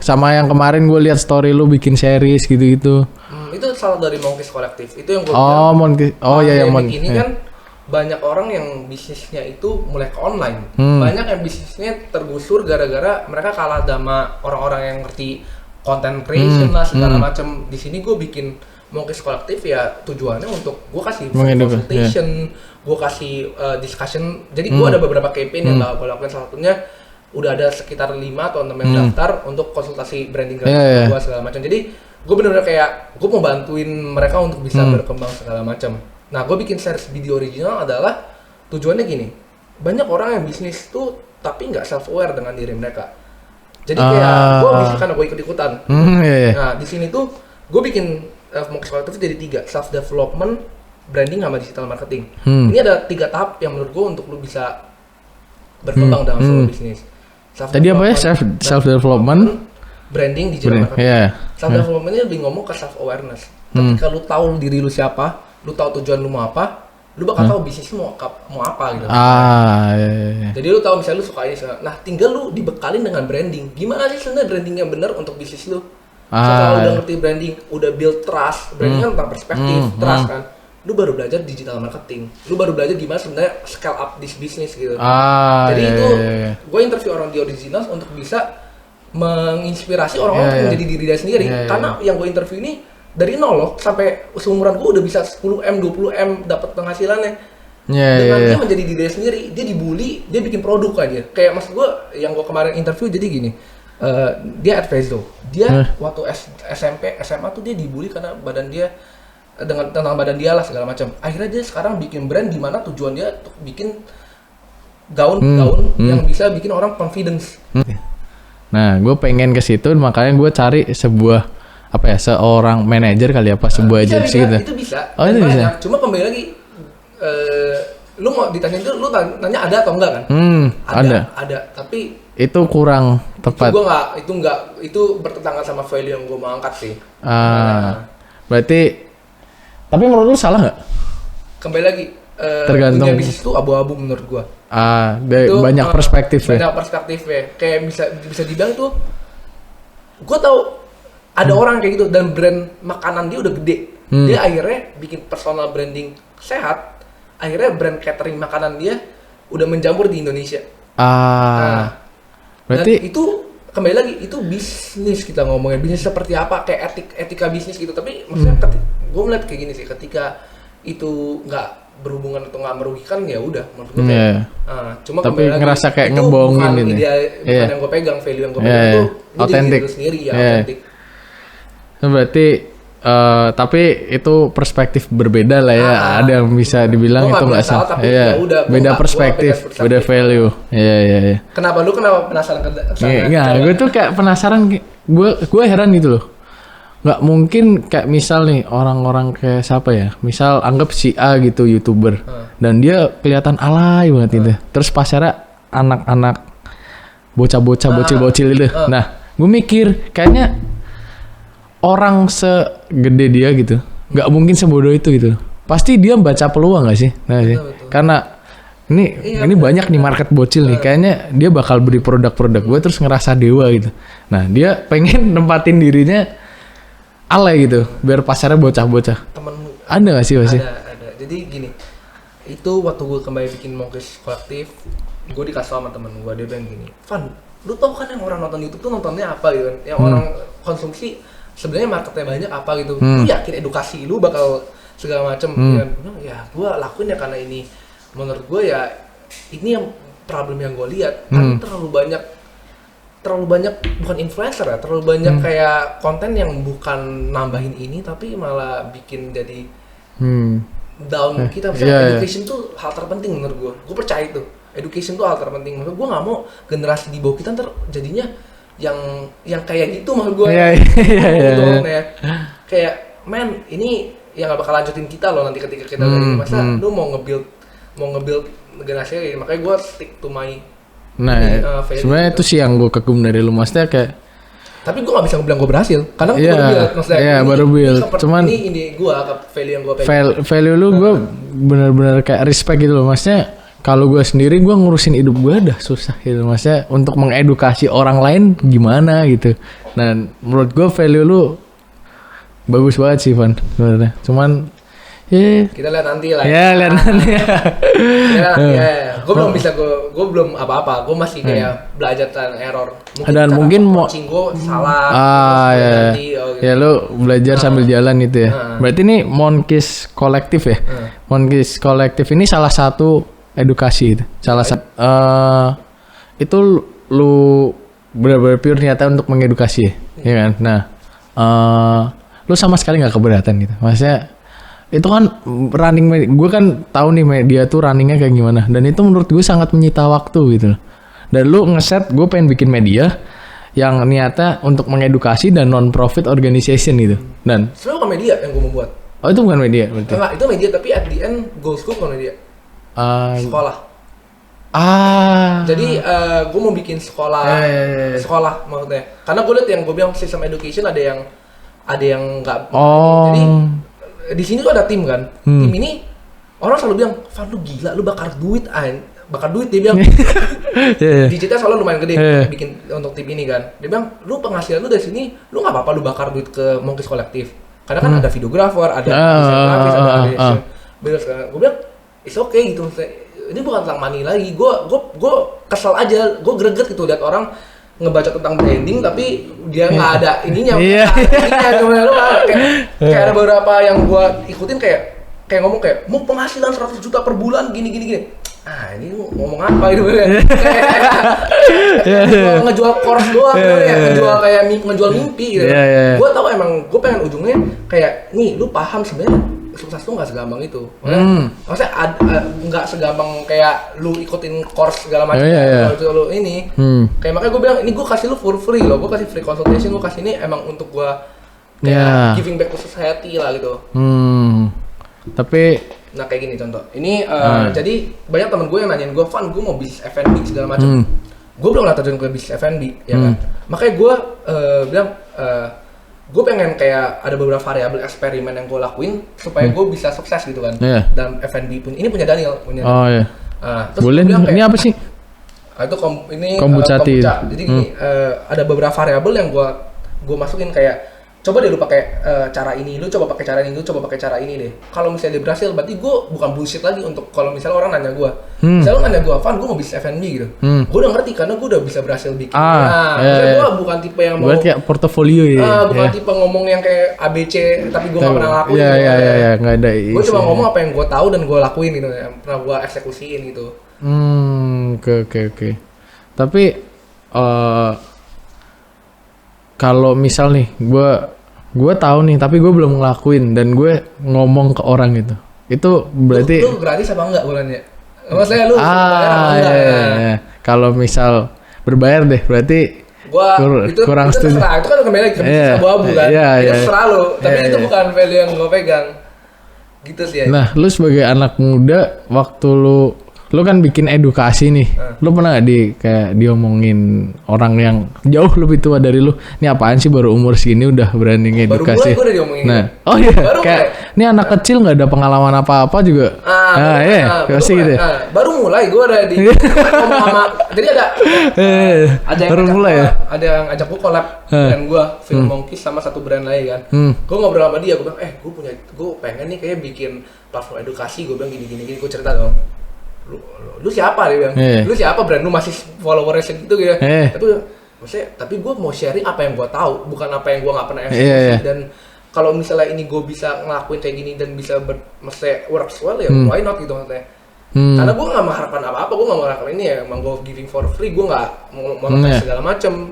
Sama yang kemarin gue lihat story lu bikin series gitu-gitu. Itu salah dari Monkeys Collective. Itu yang gue bilang. Monkeys. Monkeys. Ini kan banyak orang yang bisnisnya itu mulai ke online. Banyak yang bisnisnya tergusur gara-gara mereka kalah sama orang-orang yang ngerti content creation lah segala macam. Di sini gue bikin Monkeys Collective ya tujuannya untuk gue kasih consultation, gue kasih discussion. Jadi gue ada beberapa campaign yang gue lakukan, salah satunya udah ada sekitar 5 atau 6 yang daftar untuk konsultasi branding grafis gue segala macam. Jadi gue bener-bener kayak gue mau bantuin mereka untuk bisa berkembang segala macam. Nah, gue bikin series video original adalah tujuannya gini, banyak orang yang bisnis tuh tapi nggak self aware dengan diri mereka. Jadi kayak gue bisnis karena gue ikut-ikutan. Nah, di sini tuh gue bikin Monkeys Collective jadi 3, self development, branding sama digital marketing. Ini ada 3 tahap yang menurut gue untuk lu bisa berkembang dalam sebuah bisnis. Tadi apa ya? Self development, branding, digital marketing. Yeah. Self development ini lebih ngomong ke self awareness. Ketika lu tahu diri lu siapa, lu tahu tujuan lu mau apa, lu bakal tahu bisnis lu mau apa gitu. Iya. Jadi lu tahu misalnya lu suka ini, nah tinggal lu dibekalin dengan branding. Gimana sih sebenarnya branding yang benar untuk bisnis lu? Setelah lu udah ngerti branding, udah build trust, branding kan tentang perspektif, trust kan. Lu baru belajar digital marketing. Lu baru belajar gimana sebenarnya scale up this business gitu. Jadi itu gue interview orang di Originals untuk bisa menginspirasi orang-orang untuk menjadi diri dia sendiri. Karena yang gue interview ini dari nol loh sampai seumuran gue udah bisa 10M, 20M dapat penghasilannya. Dengan dia menjadi diri dia sendiri, dia dibully, dia bikin produk aja. Kayak maksud gue yang gue kemarin interview jadi gini. Dia advisor. Dia waktu SMP, SMA tuh dia dibully karena badan dia tentang badan dia lah segala macam. Akhirnya dia sekarang bikin brand di mana tujuan dia untuk bikin gaun yang bisa bikin orang confidence. Nah, gue pengen ke situ, makanya gue cari sebuah seorang manajer kali apa sebuah agensi gitu. Itu bisa. Oh, itu bisa. Cuma kembali lagi, lu mau ditanya itu, lu nanya ada atau enggak kan? Ada. Tapi itu kurang tepat. Itu bertentangan sama value yang gue mau angkat sih. Berarti, tapi menurut lu salah nggak? Kembali lagi, tergantung. Dunia bisnis itu abu-abu menurut gue. Banyak perspektif ya. Banyak perspektif ya. Kayak bisa dibilang tuh, gue tahu ada orang kayak gitu dan brand makanan dia udah gede. Dia akhirnya bikin personal branding sehat. Akhirnya brand catering makanan dia udah menjamur di Indonesia. Berarti dan itu kembali lagi itu bisnis, kita ngomongin bisnis seperti apa, kayak etika bisnis gitu. Tapi maksudnya gue melihat kayak gini sih, ketika itu nggak berhubungan atau nggak merugikan ya udah menurut gue cuma tapi kembali ngerasa lagi, kayak itu ngebohongin bukan ini. Bukan yang gue pegang, value yang gue pegang itu authentic sendiri ya, authentic. Berarti tapi itu perspektif berbeda lah ya. Ada yang bisa dibilang itu nggak salah. Beda perspektif, beda value. Iya. Kenapa penasaran ke sana? Nggak, gue tuh kayak penasaran. Gue heran gitu loh. Nggak mungkin kayak misal nih orang-orang kayak siapa ya? Misal anggap si A gitu YouTuber dan dia kelihatan alay banget itu. Terus pasarnya anak-anak bocah-bocah bocil-bocil itu. Nah, gue mikir kayaknya orang segede dia gitu, nggak mungkin sebodoh itu gitu. Pasti dia baca peluang nggak sih? Nah, betul. Karena ini banyak nih market bocil nih. Kayaknya dia bakal beli produk-produk gue terus ngerasa dewa gitu. Nah, dia pengen nempatin dirinya alay gitu, biar pasarnya bocah-bocah. Ada nggak sih pasti? Ada. Jadi gini, itu waktu gue kembali bikin Monkeys kolektif, gue dikasih sama temen gue, dia bilang gini, Van, lu tau kan yang orang nonton YouTube tuh nontonnya apa gitu kan? Yang orang konsumsi sebenarnya marketnya banyak apa gitu. Lu yakin edukasi lu bakal segala macem? Ya gue lakuin ya karena ini menurut gue ya ini yang problem yang gue lihat kan terlalu banyak bukan influencer ya, terlalu banyak kayak konten yang bukan nambahin ini tapi malah bikin jadi down kita. Misalnya education tuh hal terpenting menurut gue percaya itu, education tuh hal terpenting. Menurut gue nggak mau generasi di bawah kita ntar jadinya yang kayak gitu. Maksud gue kayak man ini yang nggak bakal lanjutin kita loh nanti ketika kita dari masa lu mau nge-build generasi kayak gini. Makanya gue stick to my sebenarnya itu sih yang gue kagum dari lu, maksudnya kayak. Tapi gue gak bisa bilang gue berhasil, karena gue baru build, maksudnya baru build. Cuman ini gue value yang gue pegang. Value lu gue benar-benar kayak respect gitu loh, maksudnya. Kalau gue sendiri gue ngurusin hidup gue udah susah gitu, maksudnya untuk mengedukasi orang lain gimana gitu. Dan menurut gue value lu bagus banget sih Van sebenarnya. Cuman kita lihat nanti lah. Lihat nanti. Gue belum bisa, gue belum apa-apa. Gue masih kayak belajar dan error. Mungkin mau gue salah. Nanti, gitu. Ya lu belajar sambil jalan itu ya. Berarti ini Monkeys kolektif ya. Monkeys kolektif ini salah satu edukasi itu. Salah satu itu lu benar-benar pure niatan untuk mengedukasi ya kan. Nah, lu sama sekali nggak keberatan gitu. Maksudnya itu kan running media, gue kan tahu nih media tuh runningnya kayak gimana, dan itu menurut gue sangat menyita waktu gitu loh. Dan lu ngeset gue pengen bikin media yang niatnya untuk mengedukasi dan non profit organization gitu. Dan sebenarnya bukan media yang gue mau buat. Oh itu bukan media berarti? Enggak, itu media tapi at the end goals gue bukan media. Sekolah. Jadi gue mau bikin sekolah, sekolah maksudnya. Karena gue liat yang gue bilang system education ada yang nggak. Jadi di sini tuh ada tim kan. Tim ini orang selalu bilang, "Van lu gila, lu bakar duit dia bilang. Digitnya soalnya lumayan gede bikin untuk tim ini kan. Dia bilang, "Lu penghasilan lu dari sini, lu nggak apa-apa lu bakar duit ke Monkeys Collective. Karena kan ada videographer, ada desain grafis, ada bener kan. Gue bilang, "It's okay gitu." Ini bukan tentang money lagi. Gue kesel aja, gue greget gitu lihat orang ngebaca tentang branding tapi dia nggak ada ininya. Kayak ada beberapa yang gue ikutin kayak ngomong kayak mau penghasilan 100 juta per bulan gini. Ini ngomong apa gitu ya? Ngejual course doang ngejual mimpi gitu. Gue tau emang gue pengen ujungnya kayak nih lu paham sebenarnya sukses tuh nggak segampang itu. Maksudnya nggak segampang kayak lu ikutin course segala macam. Lu ini kayak makanya gue bilang ini gue kasih lu for free loh, gue kasih free consultation, gue kasih ini emang untuk gue kayak giving back to society lah gitu. Tapi nah kayak gini contoh. Ini jadi banyak temen gue yang nanyain gue, "Van, gue mau bisnis F&B segala macam." Gue belum terjun ke bisnis F&B, ya kan. Makanya gue bilang gue pengen kayak ada beberapa variabel eksperimen yang gue lakuin supaya gue bisa sukses gitu kan. Dan F&B ini punya Daniel. Terus boleh kayak, ini apa sih? Itu ini kombucha. Jadi gini, ada beberapa variabel yang gue masukin kayak coba deh lu pakai cara ini, lu coba pakai cara ini, lu coba pakai cara ini deh. Kalau misalnya dia berhasil, berarti gue bukan bullshit lagi untuk kalau misalnya orang nanya gue, misalnya lu nanya gue, "Van, gue mau bisnis F&B gitu." Gue udah ngerti karena gue udah bisa berhasil bikin. Gue bukan tipe yang mau. Berarti kayak portofolio ya. Bukan tipe ngomong yang kayak ABC, tapi gue nggak pernah lakuin. Nggak ada. Gue cuma ngomong apa yang gue tahu dan gue lakuin gitu, yang pernah gue eksekusiin gitu. Oke. Tapi kalau misal nih gue tahu nih tapi gue belum ngelakuin dan gue ngomong ke orang gitu, itu berarti lu gratis apa enggak bulannya? Maksudnya lu bayar apa enggak? Kalau misal berbayar deh berarti kurang setuju. Itu kan kembali lagi ke bisnis abu-abu kan. Itu terserah lu, tapi itu bukan value yang gue pegang. Gitu sih ya. Nah, lu sebagai anak muda waktu lu kan bikin edukasi nih. Lu pernah gak kayak diomongin orang yang jauh lebih tua dari lu, "Ini apaan sih baru umur segini udah berani ngedukasi?" Baru mulai gue udah diomongin. Nah, kayak ini anak kecil nggak ada pengalaman apa-apa juga. Pasti gitu. Baru mulai gue udah di ngomong sama, jadi ada yang baru mulai ya. Ada yang ajak gue collab dengan gue Film Monkeys sama satu brand lain kan. Gue ngobrol sama dia, gue bilang, gue pengen nih kayak bikin platform edukasi. Gue bilang gini, gue cerita dong. Lu siapa, dia bilang, "Lu siapa, brand lu masih followersnya segitu gitu." Tapi gue mau sharing apa yang gue tahu, bukan apa yang gue nggak pernah eksekusi. Dan kalau misalnya ini gue bisa ngelakuin kayak gini dan bisa maksudnya works well ya, why not gitu maksudnya. Karena gue nggak mengharapkan apa-apa, gue nggak mengharapkan ini ya, emang gue giving for free, gue nggak mau segala macem.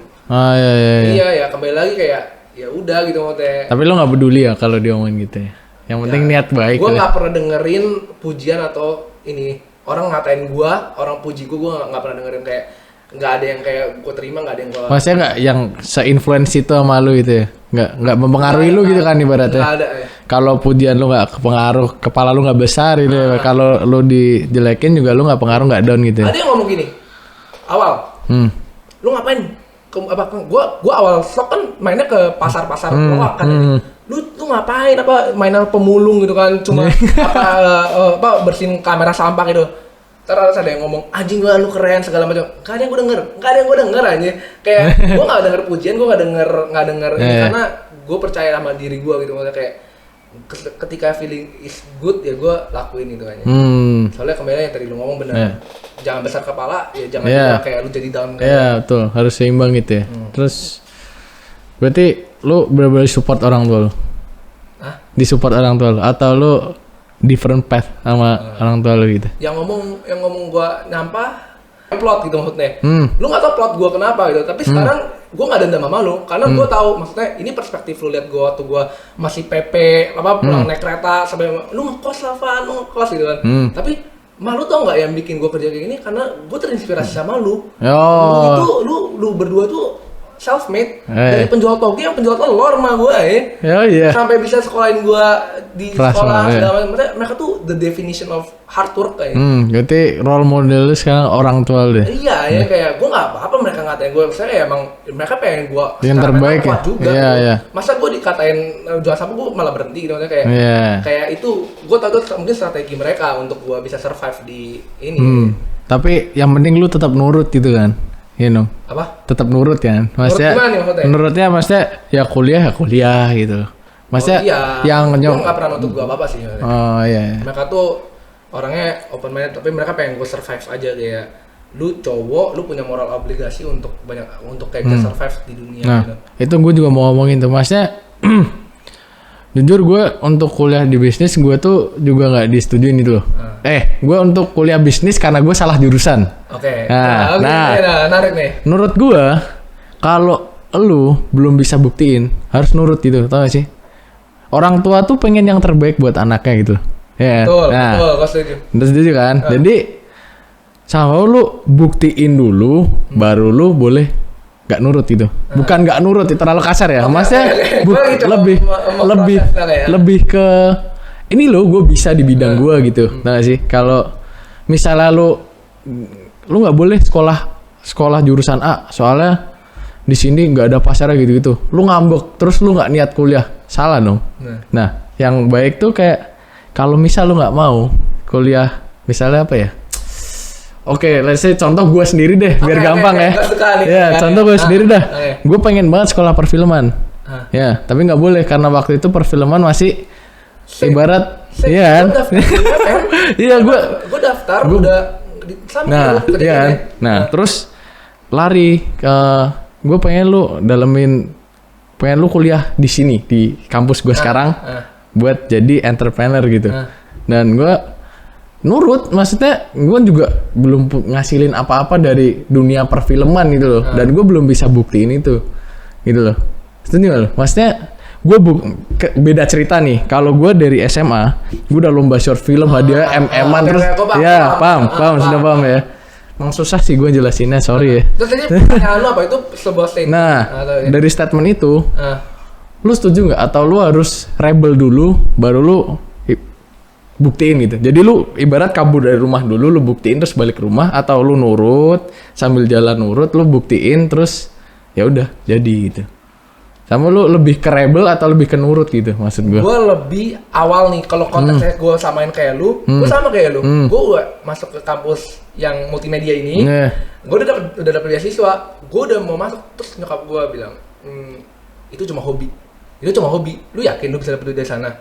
Iya, kembali lagi kayak ya udah gitu maksudnya. Tapi lo nggak peduli ya kalau dia ngomongin gitu ya. Yang penting niat baik. Gue nggak pernah dengerin pujian atau ini. Orang ngatain gua, orang puji gua nggak pernah dengerin, kayak nggak ada yang kayak gua terima, nggak ada yang gua. Maksudnya nggak yang se-influence itu sama lu itu ya? Nggak mempengaruhi lu gitu kan ibaratnya? Nggak ada ya. Kalau pujian lu nggak kepengaruh, kepala lu nggak besar gitu ya. Kalau lu dijelekin juga lu nggak pengaruh, nggak down gitu ya? Ada yang ngomong gini, awal, lu ngapain? Gua awal vlog kan mainnya ke pasar-pasar bawah kan. Lu ngapain mainan pemulung gitu kan, cuma bersihin kamera sampah gitu. Terus ada yang ngomong, "Anjing lu keren segala macam." Gak ada yang gue denger aja. Kayak gue nggak denger pujian, gue nggak denger ini karena gue percaya sama diri gue gitu. Maksudnya kayak ketika feeling is good ya gue lakuin itu aja. Soalnya kembali yang tadi lu ngomong benar. Jangan besar kepala, ya jangan juga kayak lu jadi down. Betul, harus seimbang gitu ya. Terus berarti lu bener-bener support orang tua lu? Disupport orang tua lu? Atau lu different path sama orang tua lu gitu? Yang ngomong gua nyampah plot gitu maksudnya. Lu nggak tahu plot gua kenapa gitu, tapi sekarang gua nggak dendam sama lu karena gua tahu maksudnya ini perspektif lu lihat gua waktu gua masih PP pulang naik kereta sampai lu ngekos lah, lu ngekos gitu kan. Tapi malu tau nggak yang bikin gua kerja kayak gini karena gua terinspirasi sama lu. Lu berdua tuh self made dari penjual toge yang penjual telur mah gue Oh iya. sampai bisa sekolahin gue di Kelas sekolah lah, segala macam. Mereka tuh the definition of hard work kayak. Berarti role model lu sekarang orang tua lu deh. Iya ya kayak gue nggak apa-apa mereka ngatain gue. Saya ya emang mereka pengen gue Yang terbaik ya. juga. Iya, gitu. iya. Masa gue dikatain jual sapu gue malah berhenti gitu maksudnya kayak kayak itu gue tahu tuh mungkin strategi mereka untuk gue bisa survive di ini. Tapi yang penting lu tetap nurut gitu kan. Apa? Tetap nurut kan. Maksudnya Nurut gimana nih maksudnya? Menurutnya maksudnya ya kuliah gitu. Maksudnya yang gue nggak pernah nuntut gue apa-apa sih. Oh iya. Mereka tuh orangnya open minded tapi mereka pengen gue survive aja kayak lu cowok lu punya moral obligasi untuk kayak bisa survive di dunia Nah, gitu. itu gue juga mau ngomongin tuh. Maksudnya jujur gue untuk kuliah di bisnis gue tuh juga nggak disetujuin itu loh. Gue untuk kuliah bisnis karena gue salah jurusan. Oke. Nah, Narik nih. Menurut gue kalau lu belum bisa buktiin harus nurut gitu, tau gak sih? Orang tua tuh pengen yang terbaik buat anaknya gitu. Ya. Betul, Nah, gue setuju. udah setuju kan? Jadi sama lu buktiin dulu, baru lu boleh gak nurut gitu. Bukan gak nurut, itu terlalu kasar ya. Maksudnya lebih ke ini lo gue bisa di bidang gue gitu. Nah sih kalau misalnya lu nggak boleh sekolah jurusan A soalnya di sini nggak ada pasarnya gitu. Lu ngambek terus lu nggak niat kuliah, salah dong. Nah yang baik tuh kayak kalau misal lu nggak mau kuliah misalnya apa ya? Oke, let's say contoh gue sendiri deh, biar gampang ya. Ya, contoh gue sendiri dah. Gue pengen banget sekolah perfilman. Ya, tapi nggak boleh karena waktu itu perfilman masih ibarat, iya kan? Iya, gue daftar udah Nah, terus lari ke gue pengen lu kuliah di sini di kampus gue sekarang buat jadi entrepreneur gitu. Dan gue nurut, maksudnya gue juga belum ngasilin apa-apa dari dunia perfilman gitu loh. Dan gue belum bisa buktiin itu gitu loh. Setuju gak lo? Maksudnya gue beda cerita nih. Kalau gue dari SMA gue udah lomba short film, hadiah MM-an terus ya paham sudah paham ya. Emang susah sih gue jelasinnya, sorry ya. Terus tadi pertanyaan lu apa itu sebuah statement? Nah, dari statement itu lu setuju nggak atau lu harus rebel dulu baru lu buktiin gitu. Jadi lu ibarat kabur dari rumah dulu, lu buktiin terus balik ke rumah, atau lu nurut sambil jalan nurut, lu buktiin terus ya udah jadi gitu. Sama lu lebih ke rebel atau lebih ke nurut gitu maksud gue? Gue lebih awal nih kalau konteksnya gue samain kayak lu, gue sama kayak lu. Gue masuk ke kampus yang multimedia ini, gue udah dapet beasiswa, gue udah mau masuk terus nyokap gue bilang, itu cuma hobi, Lu yakin lu bisa dapet duit dari sana?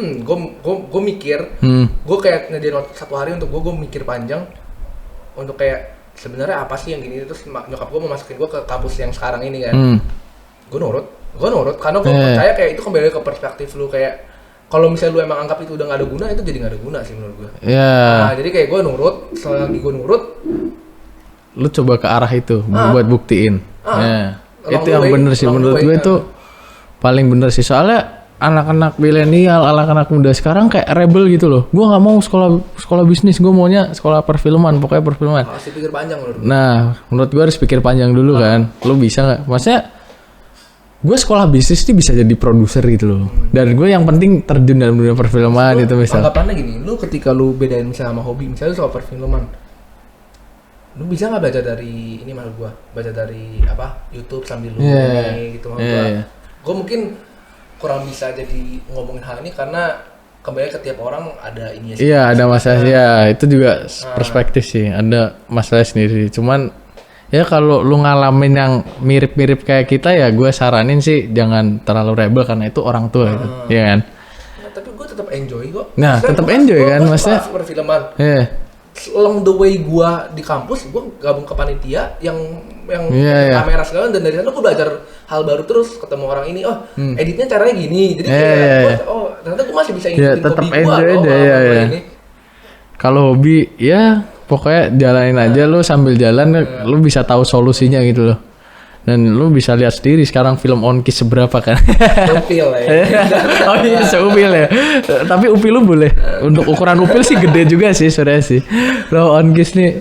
Gue mikir, gue kayak ngedirin satu hari untuk gue mikir panjang untuk kayak sebenarnya apa sih yang gini, terus nyokap gue mau masukin gue ke kampus yang sekarang ini kan. Gue nurut karena gue percaya kayak itu kembali ke perspektif lu, kayak kalau misalnya lu emang anggap itu udah gak ada guna, itu jadi gak ada guna sih menurut gue. Nah, jadi kayak gue nurut, selagi gue nurut, lu coba ke arah itu buat buktiin. Itu yang bener sih menurut gue, itu paling bener sih. Soalnya anak-anak milenial, anak-anak muda sekarang kayak rebel gitu loh. Gue nggak mau sekolah bisnis, gue maunya sekolah perfilman, pokoknya perfilman. Harus pikir panjang menurut gue. Nah, menurut gue harus pikir panjang dulu kan. Lu bisa nggak? Maksudnya gue sekolah bisnis ini bisa jadi produser gitu loh. Dan gue yang penting terjun dalam dunia perfilman gitu misal. Anggapannya gini, lu ketika lu bedain misalnya sama hobi, misalnya lu suka perfilman, lu bisa nggak baca dari ini maksud gue, baca dari apa YouTube sambil lu gitu maksud gue. Gue mungkin kurang bisa jadi ngomongin hal ini karena kembali ke tiap orang ada ini sih. Iya, ada masalah ya, itu juga perspektif sih, ada masalah sendiri. Cuman ya kalau lu ngalamin yang mirip-mirip kayak kita ya gue saranin sih jangan terlalu rebel karena itu orang tua gitu, ya kan? Nah, tapi gue tetap enjoy kok. Nah, tetap enjoy kan, maksudnya. Perfilman. Along the way gue di kampus, gue gabung ke panitia yang kamera segala, dan dari sana gue belajar hal baru terus, ketemu orang ini, editnya caranya gini, jadi ternyata gue masih bisa ngikutin hobi gue. Kalau hobi ya pokoknya jalanin aja, lu sambil jalan lu bisa tahu solusinya gitu loh. Dan lu bisa lihat sendiri sekarang film Onkis seberapa kan. Upil ya. Oh iya, seupil ya. Tapi upil lu boleh. Untuk ukuran upil sih gede juga sih sebenarnya sih. Lo Onkis nih.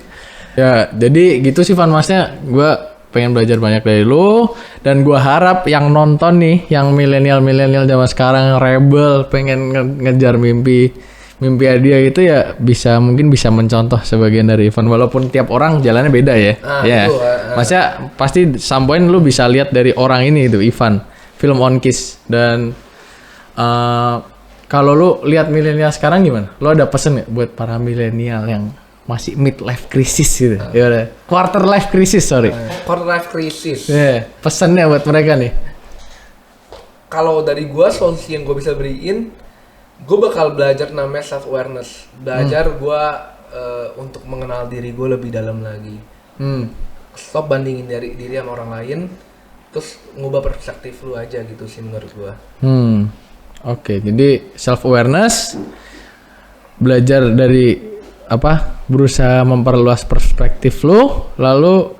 Ya, jadi gitu sih Van, Masnya. Gua pengen belajar banyak dari lu, dan gua harap yang nonton nih, yang milenial zaman sekarang rebel pengen ngejar mimpi dia itu ya mungkin bisa mencontoh sebagian dari Ivan, walaupun tiap orang jalannya beda ya. Ya. Maksudnya pasti some point lu bisa lihat dari orang ini itu Ivan, film On Kiss. Dan kalau lu lihat milenial sekarang gimana? Lu ada pesan nggak buat para milenial yang masih midlife crisis gitu? Ya quarter life crisis, sorry. Quarter life crisis. Pesannya buat mereka nih. Kalau dari gua, solusi yang gua bisa beriin, gue bakal belajar namanya self awareness, belajar gue untuk mengenal diri gue lebih dalam lagi. Stop bandingin diri sama orang lain, terus ngubah perspektif lu aja gitu sih menurut gue. Oke, jadi self awareness, belajar dari berusaha memperluas perspektif lu, lalu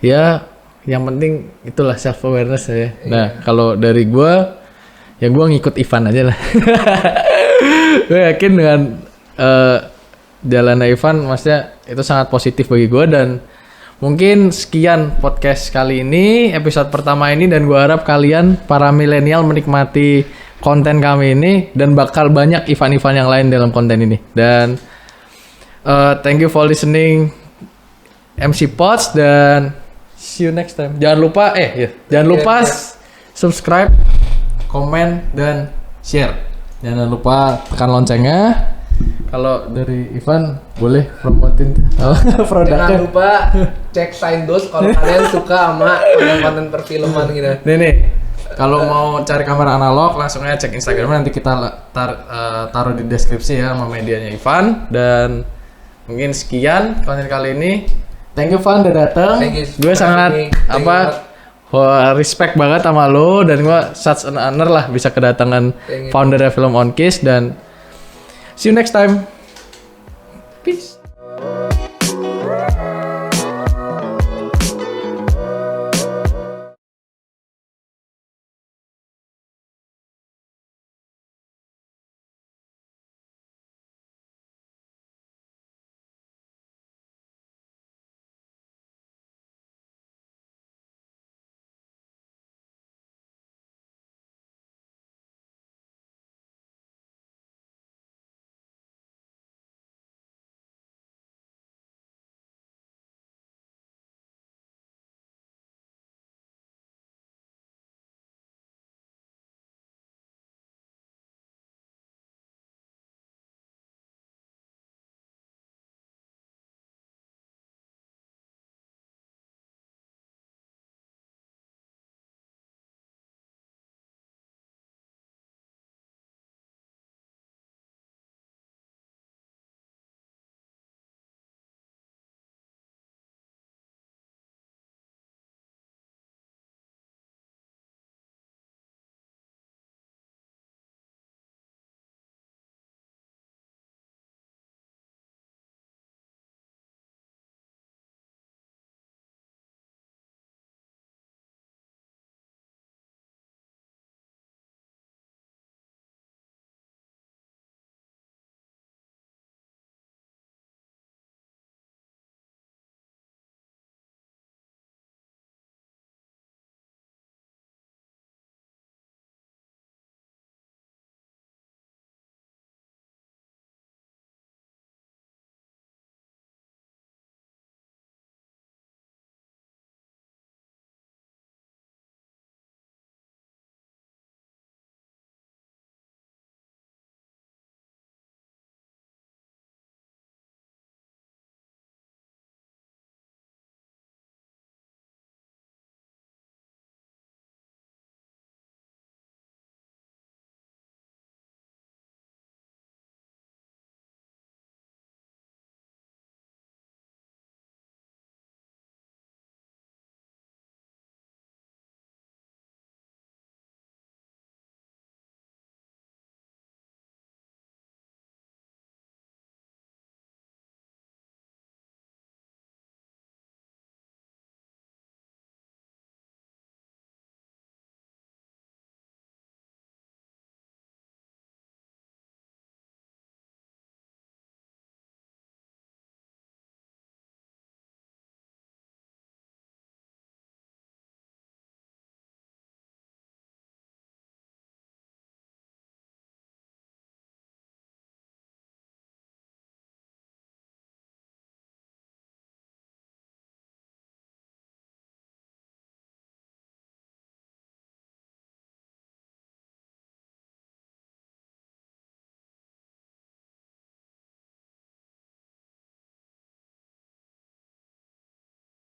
ya yang penting itulah self awareness ya. Nah kalau dari gue, ya gue ngikut Ivan aja lah. Gue yakin dengan jalannya Ivan, maksudnya itu sangat positif bagi gue. Dan mungkin sekian podcast kali ini, episode pertama ini, dan gue harap kalian para milenial menikmati konten kami ini, dan bakal banyak Ivan yang lain dalam konten ini. Dan thank you for listening MC Pods, dan see you next time. Jangan lupa subscribe, komen, dan share. Jangan lupa tekan loncengnya. Kalau dari Ivan boleh promotin produknya. Jangan lupa cek Sign-Dos kalau kalian suka sama konten perfilman gitu. Nih, kalau mau cari kamera analog langsung aja cek Instagramnya, nanti kita taruh di deskripsi ya sama medianya Ivan. Dan mungkin sekian konten kali ini. Thank you Van udah datang. Gue sangat respect banget sama lo, dan gue such an honor lah bisa kedatangan founder film On Kiss. Dan see you next time. Peace.